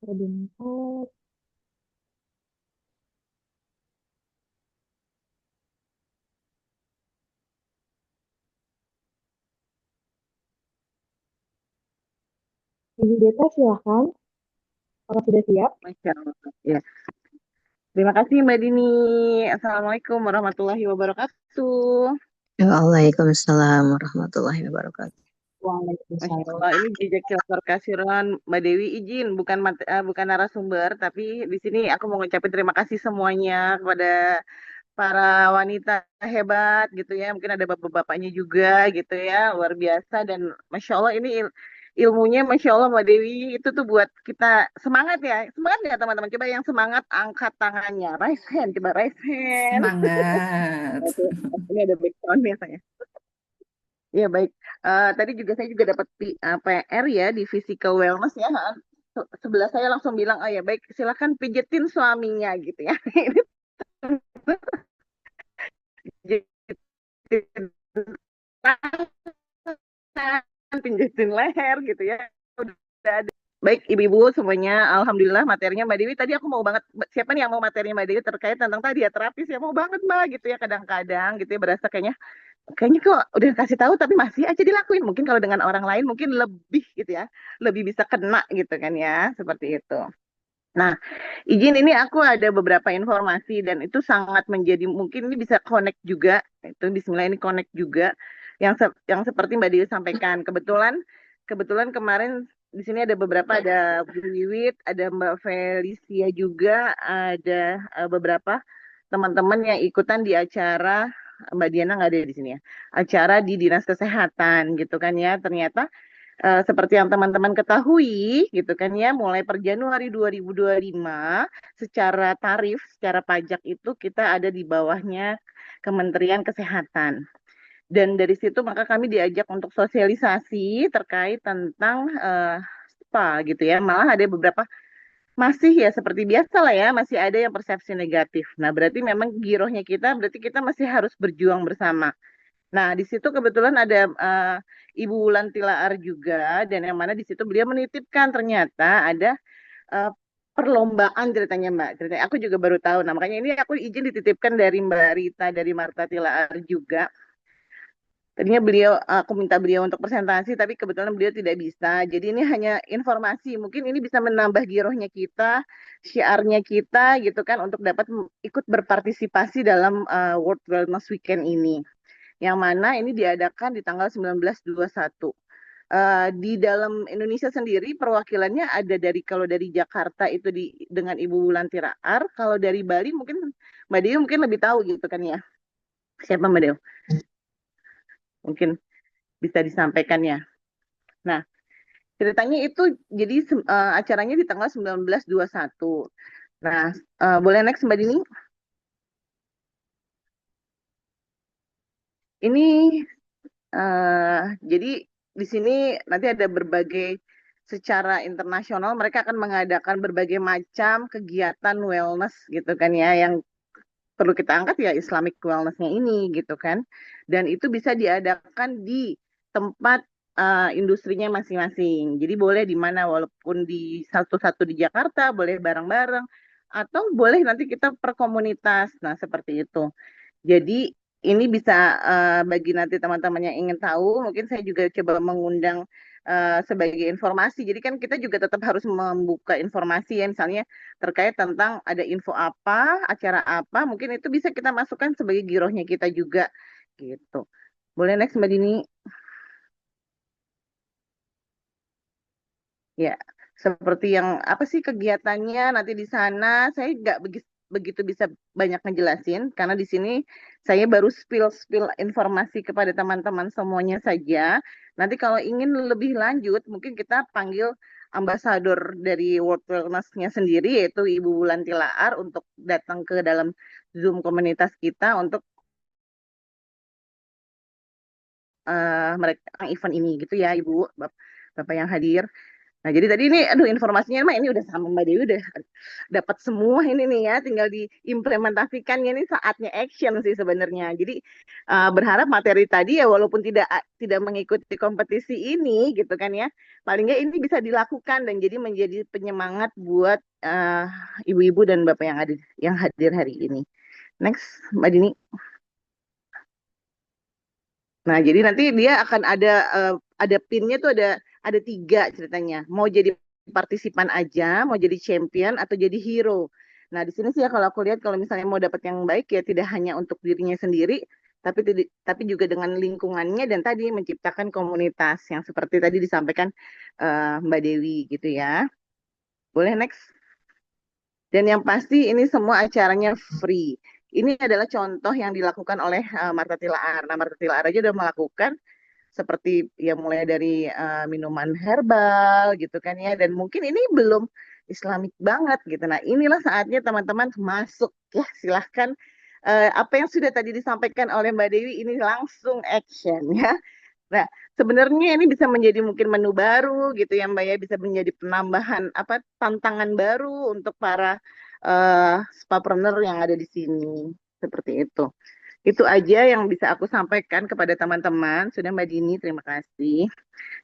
Sebentar. Ibu Deta silahkan. Kalau sudah siap. Masya Allah. Ya. Terima kasih Mbak Dini. Assalamualaikum warahmatullahi wabarakatuh. Waalaikumsalam warahmatullahi wabarakatuh. Masya Waalaikumsalam. Allah, ini jejak cilakar kasiron Mbak Dewi izin bukan narasumber, tapi di sini aku mau ngucapin terima kasih semuanya kepada para wanita hebat gitu ya. Mungkin ada bapak-bapaknya juga gitu ya, luar biasa dan Masya Allah ini ilmunya Masya Allah Mbak Dewi itu tuh buat kita semangat ya. Semangat nggak teman-teman? Coba yang semangat angkat tangannya. Raise hand, coba raise hand. Semangat. Oke, ini ada background saya. Ya baik. Tadi juga saya juga dapat PR ya di physical wellness ya. sebelah saya langsung bilang, oh ya baik, silakan pijetin suaminya gitu ya. Ini pijetin tangan, pijetin leher gitu ya. Udah ada. Baik ibu-ibu semuanya, alhamdulillah materinya Mbak Dewi tadi aku mau banget, siapa nih yang mau materinya Mbak Dewi terkait tentang tadi ya terapis ya, mau banget Mbak gitu ya, kadang-kadang gitu ya berasa kayaknya kok udah kasih tahu tapi masih aja dilakuin. Mungkin kalau dengan orang lain mungkin lebih gitu ya, lebih bisa kena gitu kan ya, seperti itu. Nah, izin ini aku ada beberapa informasi dan itu sangat menjadi mungkin ini bisa connect juga. Itu Bismillah ini connect juga yang seperti Mbak Dewi sampaikan. Kebetulan kemarin di sini ada beberapa, ada Bu Wiwit, ada Mbak Felicia juga, ada beberapa teman-teman yang ikutan di acara. Mbak Diana nggak ada di sini ya, acara di Dinas Kesehatan gitu kan ya. Ternyata seperti yang teman-teman ketahui gitu kan ya, mulai per Januari 2025 secara tarif, secara pajak itu kita ada di bawahnya Kementerian Kesehatan. Dan dari situ maka kami diajak untuk sosialisasi terkait tentang spa gitu ya. Malah ada beberapa masih ya seperti biasa lah ya, masih ada yang persepsi negatif. Nah, berarti memang girohnya kita, berarti kita masih harus berjuang bersama. Nah, di situ kebetulan ada Ibu Wulan Tilaar juga, dan yang mana di situ beliau menitipkan ternyata ada eh, perlombaan ceritanya Mbak. Ceritanya aku juga baru tahu. Nah, makanya ini aku izin dititipkan dari Mbak Rita dari Marta Tilaar juga. Tadinya aku minta beliau untuk presentasi, tapi kebetulan beliau tidak bisa. Jadi ini hanya informasi. Mungkin ini bisa menambah girohnya kita, syiarnya kita gitu kan, untuk dapat ikut berpartisipasi dalam World Wellness Weekend ini. Yang mana ini diadakan di tanggal 19-21. Di dalam Indonesia sendiri perwakilannya ada kalau dari Jakarta itu dengan Ibu Wulan Tiraar, kalau dari Bali mungkin Mbak Dewi mungkin lebih tahu gitu kan ya. Siapa Mbak Dewi? Mungkin bisa disampaikan ya. Nah, ceritanya itu jadi acaranya di tanggal 19-21. Nah, boleh next Mbak Dini? Ini jadi di sini nanti ada berbagai secara internasional mereka akan mengadakan berbagai macam kegiatan wellness gitu kan ya, yang perlu kita angkat ya Islamic wellness-nya ini gitu kan. Dan itu bisa diadakan di tempat industrinya masing-masing. Jadi boleh di mana, walaupun di satu-satu di Jakarta, boleh bareng-bareng atau boleh nanti kita per komunitas. Nah, seperti itu. Jadi ini bisa bagi nanti teman-teman yang ingin tahu, mungkin saya juga coba mengundang sebagai informasi. Jadi kan kita juga tetap harus membuka informasi ya, misalnya terkait tentang ada info apa, acara apa, mungkin itu bisa kita masukkan sebagai girohnya kita juga gitu. Boleh next Mbak Dini? Ya, seperti yang apa sih kegiatannya nanti di sana? Saya nggak begitu bisa banyak ngejelasin karena di sini saya baru spill informasi kepada teman-teman semuanya saja. Nanti kalau ingin lebih lanjut, mungkin kita panggil ambasador dari World Wellness-nya sendiri, yaitu Ibu Wulan Tilaar, untuk datang ke dalam Zoom komunitas kita untuk mereka event ini gitu ya, Ibu, Bapak yang hadir. Nah, jadi tadi ini, aduh informasinya mah ini udah sama Mbak Dewi, udah dapat semua ini nih ya, tinggal diimplementasikannya, ini saatnya action sih sebenarnya. Jadi berharap materi tadi ya walaupun tidak mengikuti kompetisi ini gitu kan ya, paling nggak ini bisa dilakukan dan jadi menjadi penyemangat buat ibu-ibu dan bapak yang hadir hari ini. Next, Mbak Dini. Nah, jadi nanti dia akan ada pinnya tuh ada 3 ceritanya. Mau jadi partisipan aja, mau jadi champion atau jadi hero. Nah, di sini sih ya kalau aku lihat kalau misalnya mau dapat yang baik ya tidak hanya untuk dirinya sendiri, tapi juga dengan lingkungannya dan tadi menciptakan komunitas yang seperti tadi disampaikan Mbak Dewi gitu ya. Boleh next. Dan yang pasti ini semua acaranya free. Ini adalah contoh yang dilakukan oleh Marta Tilaar. Nah, Marta Tilaar aja udah melakukan seperti ya mulai dari minuman herbal gitu kan ya, dan mungkin ini belum Islamik banget gitu. Nah, inilah saatnya teman-teman masuk ya, silahkan apa yang sudah tadi disampaikan oleh Mbak Dewi ini langsung action ya. Nah, sebenarnya ini bisa menjadi mungkin menu baru gitu ya Mbak ya, bisa menjadi penambahan apa tantangan baru untuk para spapreneur yang ada di sini. Seperti itu. Itu aja yang bisa aku sampaikan kepada teman-teman. Sudah Mbak Dini, terima kasih.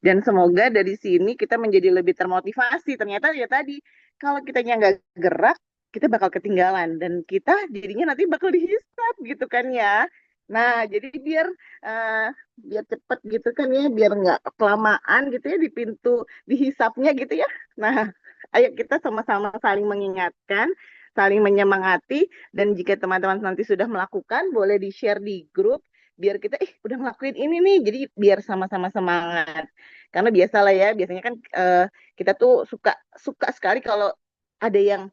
Dan semoga dari sini kita menjadi lebih termotivasi. Ternyata ya tadi, kalau kitanya nggak gerak, kita bakal ketinggalan. Dan kita jadinya nanti bakal dihisap gitu kan ya. Nah, jadi eh, biar cepet gitu kan ya, biar nggak kelamaan gitu ya di pintu dihisapnya gitu ya. Nah, ayo kita sama-sama saling mengingatkan, saling menyemangati, dan jika teman-teman nanti sudah melakukan, boleh di-share di grup, biar kita, udah ngelakuin ini nih, jadi biar sama-sama semangat. Karena biasalah ya, biasanya kan kita tuh suka suka sekali kalau ada yang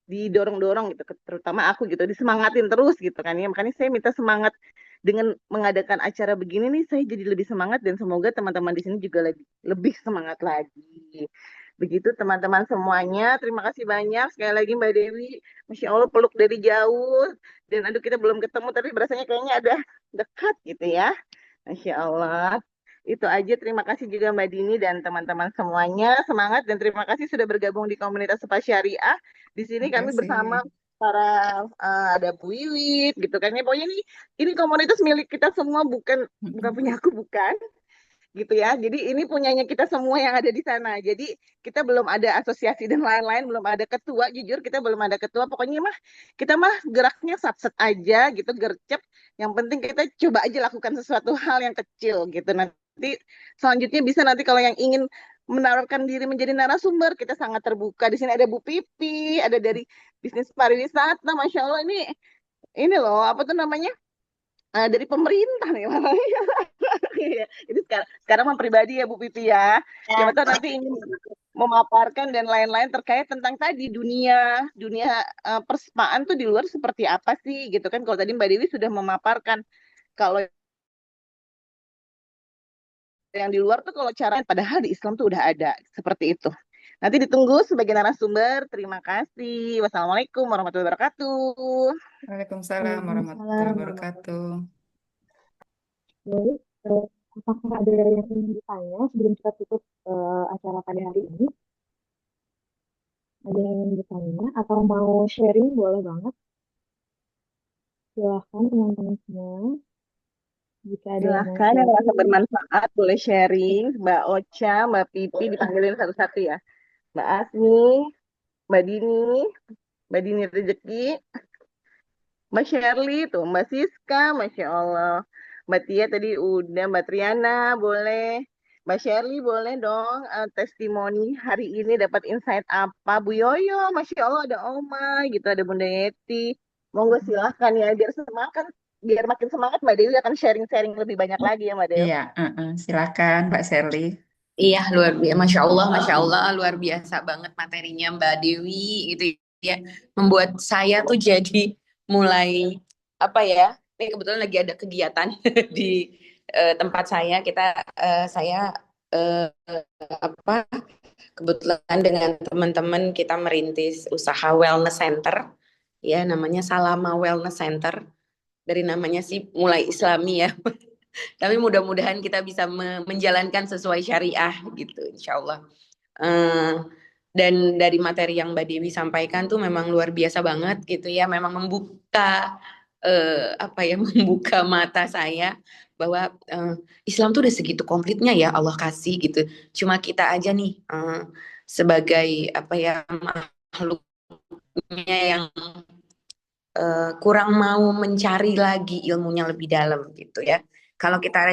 didorong-dorong gitu, terutama aku gitu, disemangatin terus gitu kan ya. Makanya saya minta semangat dengan mengadakan acara begini nih, saya jadi lebih semangat dan semoga teman-teman di sini juga lebih lebih semangat lagi. Begitu teman-teman semuanya, terima kasih banyak sekali lagi Mbak Dewi. Masya Allah peluk dari jauh dan aduh kita belum ketemu tapi berasanya kayaknya ada dekat gitu ya. Masya Allah. Itu aja. Terima kasih juga Mbak Dini dan teman-teman semuanya. Semangat dan terima kasih sudah bergabung di komunitas Sepa Syariah. Di sini kami bersama Makasih. para ada Bu Wiwit gitu kan ya. Pokoknya ini komunitas milik kita semua bukan bukan Mm-mm. punya aku bukan gitu ya. Jadi ini punyanya kita semua yang ada di sana. Jadi kita belum ada asosiasi dan lain-lain, belum ada ketua. Jujur kita belum ada ketua. Pokoknya mah kita mah geraknya sat-set aja gitu, gercep. Yang penting kita coba aja lakukan sesuatu hal yang kecil gitu. Nanti selanjutnya bisa nanti kalau yang ingin menawarkan diri menjadi narasumber, kita sangat terbuka. Di sini ada Bu Pipi, ada dari bisnis pariwisata. Masya Allah ini loh apa tuh namanya? Dari pemerintah nih. Iya, itu sekarang mah pribadi ya Bu Pipi ya. Siapa tahu nanti ingin memaparkan dan lain-lain terkait tentang tadi dunia dunia perspaan tuh di luar seperti apa sih gitu kan. Kalau tadi Mbak Dewi sudah memaparkan kalau yang di luar tuh kalau cara padahal di Islam tuh udah ada seperti itu. Nanti ditunggu sebagai narasumber. Terima kasih. Wassalamualaikum warahmatullahi wabarakatuh. Waalaikumsalam warahmatullahi Waalaikumsalam wabarakatuh. warahmatullahi wabarakatuh. Baik, apakah ada yang ingin ditanya sebelum kita tutup acara pada hari ini? Ada yang ingin ditanya atau mau sharing boleh banget. Silahkan teman-teman semua. Jika ada yang mau Silahkan yang merasa sharing, bermanfaat boleh sharing. Mbak Ocha, Mbak Pipi dipanggilin satu-satu ya. Mbak Asmi, Mbak Dini, Mbak Dini Rezeki, Mbak Shirley tuh, Mbak Siska, Masya Allah. Mbak Tia tadi udah, Mbak Triana boleh. Mbak Shirley boleh dong testimoni hari ini dapat insight apa. Bu Yoyo, Masya Allah ada Oma gitu, ada Bunda Yeti. Monggo silahkan ya, biar makin semangat Mbak Dewi akan sharing-sharing lebih banyak lagi ya Mbak Dewi. Iya, silakan Mbak Sherly. Iya, luar biasa. Masya Allah, luar biasa banget materinya Mbak Dewi gitu ya. Membuat saya tuh jadi mulai apa ya? Ini kebetulan lagi ada kegiatan di tempat saya. Saya eh, apa? Kebetulan dengan teman-teman kita merintis usaha wellness center, ya namanya Salama Wellness Center. Dari namanya sih mulai Islami ya. Tapi mudah-mudahan kita bisa menjalankan sesuai syariah gitu, insya Allah. Eh, dan dari materi yang Mbak Dewi sampaikan tuh memang luar biasa banget gitu ya, memang membuka apa ya, membuka mata saya bahwa Islam tuh udah segitu komplitnya ya Allah kasih gitu. Cuma kita aja nih sebagai apa ya makhluknya yang kurang mau mencari lagi ilmunya lebih dalam gitu ya. Kalau kita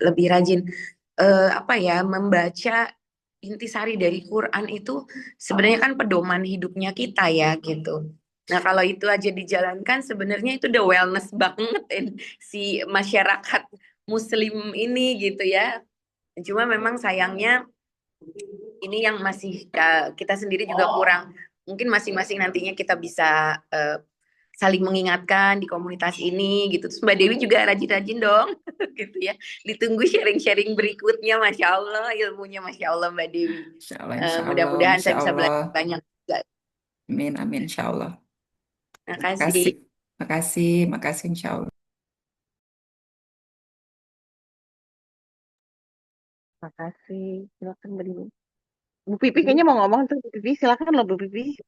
lebih rajin apa ya membaca intisari dari Quran itu sebenarnya kan pedoman hidupnya kita ya gitu. Nah kalau itu aja dijalankan sebenarnya itu udah wellness banget si masyarakat Muslim ini gitu ya. Cuma memang sayangnya ini yang masih kita sendiri juga kurang. Mungkin masing-masing nantinya kita bisa saling mengingatkan di komunitas ini gitu. Terus Mbak Dewi juga rajin-rajin dong gitu ya. Ditunggu sharing-sharing berikutnya, Masya Allah ilmunya, Masya Allah Mbak Dewi. Insya Allah, insya Allah, Mudah-mudahan masya saya bisa Allah. belajar banyak juga. Amin, amin, insya Allah. Terima Makasih, kasih. makasih, makasih, insya Allah. Makasih. Silakan Mbak Dini. Bu Pipi kayaknya mau ngomong tuh. Bu Pipi, silakan loh Bu Pipi.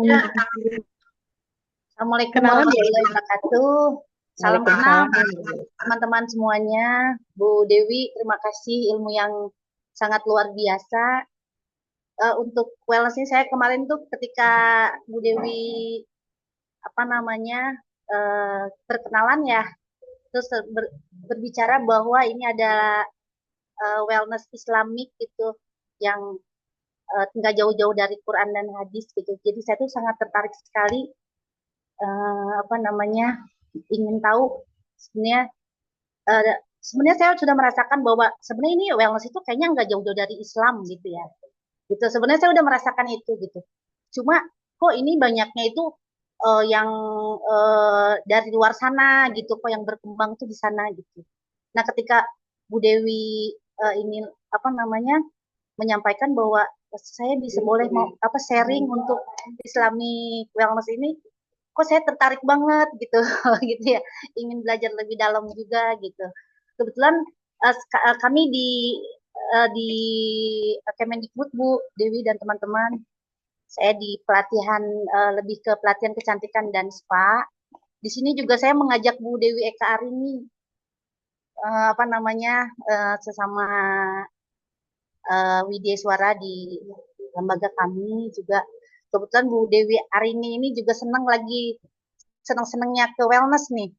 Ya, Assalamualaikum Kenalan ya. warahmatullahi wabarakatuh. Salam kenal Waalaikumsalam. teman-teman semuanya. Bu Dewi, terima kasih ilmu yang sangat luar biasa. Untuk wellness ini saya kemarin tuh ketika Bu Dewi perkenalan ya, terus berbicara bahwa ini ada wellness Islamik gitu yang nggak jauh-jauh dari Quran dan hadis gitu. Jadi saya tuh sangat tertarik sekali ingin tahu sebenarnya sebenarnya saya sudah merasakan bahwa sebenarnya ini wellness itu kayaknya nggak jauh-jauh dari Islam gitu ya. Gitu. Sebenarnya saya udah merasakan itu gitu. Cuma kok ini banyaknya itu yang dari luar sana gitu, kok yang berkembang tuh di sana gitu. Nah, ketika Bu Dewi ini menyampaikan bahwa saya bisa boleh mau sharing untuk Islamic wellness ini, kok saya tertarik banget gitu gitu ya, ingin belajar lebih dalam juga gitu. Kebetulan kami di Kemendikbud Bu Dewi dan teman-teman, saya di pelatihan lebih ke pelatihan kecantikan dan spa. Di sini juga saya mengajak Bu Dewi Eka Arini sesama Widya Suara di lembaga kami juga. Kebetulan Bu Dewi Arini ini juga senang-senangnya ke wellness nih.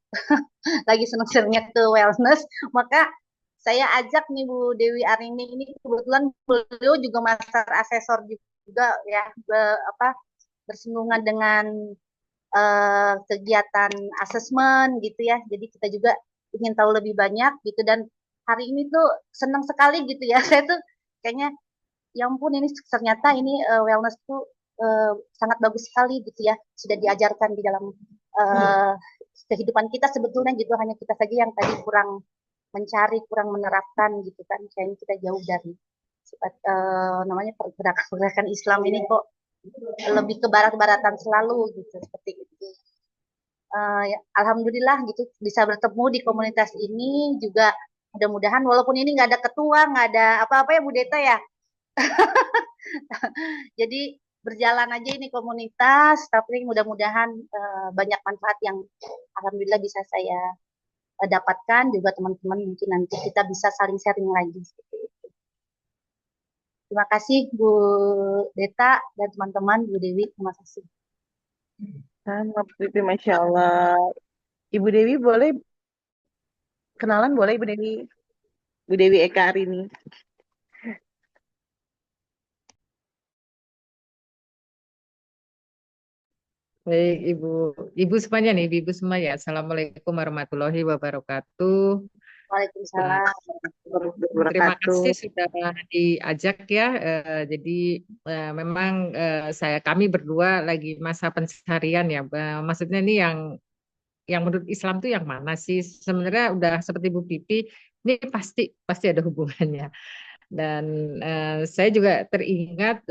Lagi senang-senangnya ke wellness, maka saya ajak nih Bu Dewi Arini ini, kebetulan beliau juga master asesor juga ya, bersinggungan dengan kegiatan asesmen gitu ya. Jadi kita juga ingin tahu lebih banyak gitu, dan hari ini tuh senang sekali gitu ya. Saya tuh kayaknya ya ampun, ini ternyata ini wellness tuh sangat bagus sekali gitu ya, sudah diajarkan di dalam kehidupan kita sebetulnya gitu, hanya kita saja yang tadi kurang mencari, kurang menerapkan gitu kan. Kayaknya kita jauh dari pergerakan Islam ini, kok lebih ke barat-baratan selalu gitu, seperti itu. Ya, alhamdulillah gitu bisa bertemu di komunitas ini juga. Mudah-mudahan walaupun ini nggak ada ketua, nggak ada apa-apa ya Bu Deta ya. Jadi berjalan aja ini komunitas, tapi mudah-mudahan banyak manfaat yang alhamdulillah bisa saya dapatkan juga. Teman-teman mungkin nanti kita bisa saling sharing lagi seperti itu. Terima kasih Bu Deta dan teman-teman, Bu Dewi, terima kasih. Sama Bu Pipi, Masya Allah. Ibu Dewi boleh kenalan, boleh Ibu Dewi? Bu Dewi Eka Arini. Baik, Ibu semuanya nih, Ibu semua ya. Assalamualaikum warahmatullahi wabarakatuh. Waalaikumsalam. Terima kasih sudah diajak ya. Jadi memang kami berdua lagi masa pencarian ya. Maksudnya ini yang menurut Islam tuh yang mana sih? Sebenarnya udah seperti Bu Pipi, ini pasti ada hubungannya. Dan saya juga teringat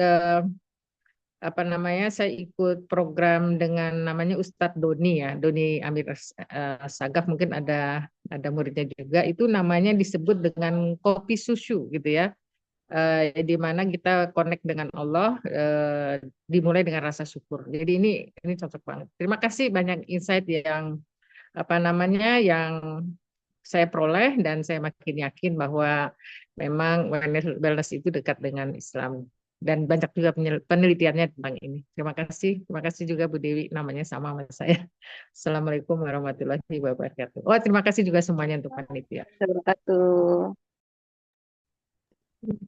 saya ikut program dengan namanya Ustadz Doni ya, Doni Amir Sagaf, mungkin ada muridnya juga, itu namanya disebut dengan kopi susu gitu ya, di mana kita connect dengan Allah, dimulai dengan rasa syukur. Jadi ini cocok banget. Terima kasih, banyak insight yang yang saya peroleh, dan saya makin yakin bahwa memang wellness itu dekat dengan Islam, dan banyak juga penelitiannya tentang ini. Terima kasih juga Bu Dewi, namanya sama saya. Assalamualaikum warahmatullahi wabarakatuh. Oh, terima kasih juga semuanya untuk panitia. Terima kasih.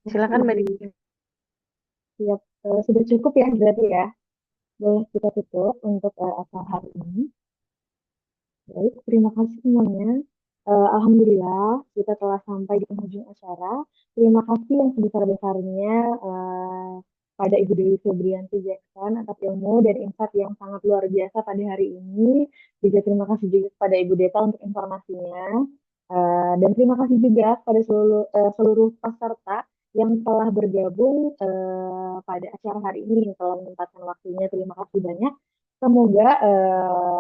Silakan Mbak Dewi. Siap, sudah cukup ya berarti ya. Boleh kita tutup untuk acara hari ini. Baik, terima kasih semuanya. Alhamdulillah kita telah sampai di penghujung acara. Terima kasih yang sebesar-besarnya pada Ibu Dewi Febrianti Jackson atas ilmu dan insight yang sangat luar biasa pada hari ini. Juga terima kasih juga kepada Ibu Deta untuk informasinya. Dan terima kasih juga pada seluruh peserta yang telah bergabung pada acara hari ini, yang telah menyempatkan waktunya. Terima kasih banyak. Semoga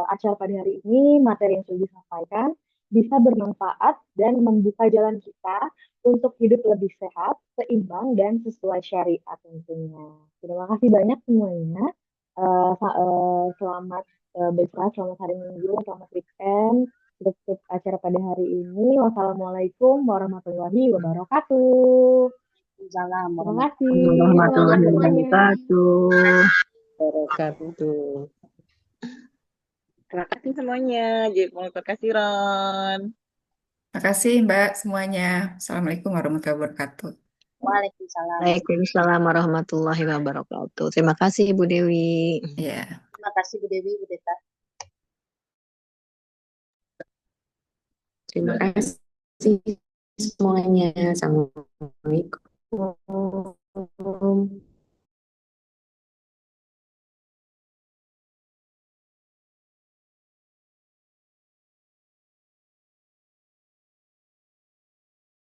acara pada hari ini, materi yang sudah disampaikan bisa bermanfaat dan membuka jalan kita untuk hidup lebih sehat, seimbang, dan sesuai syariat tentunya. Terima kasih banyak semuanya. Selamat beristirahat, selamat hari Minggu, selamat weekend. Kita tutup acara pada hari ini. Wassalamualaikum warahmatullahi wabarakatuh. Salam Terima warahmatullahi kasih. Selamat Warahmatullahi semuanya. wabarakatuh. Wabarakatuh. Terima kasih semuanya. Terima kasih Ron. Makasih Mbak semuanya. Assalamualaikum warahmatullahi wabarakatuh. Waalaikumsalam. Waalaikumsalam warahmatullahi wabarakatuh. Terima kasih Ibu Dewi. Ya. Terima kasih Bu Dewi, Bu Deta. Terima kasih semuanya. Assalamualaikum.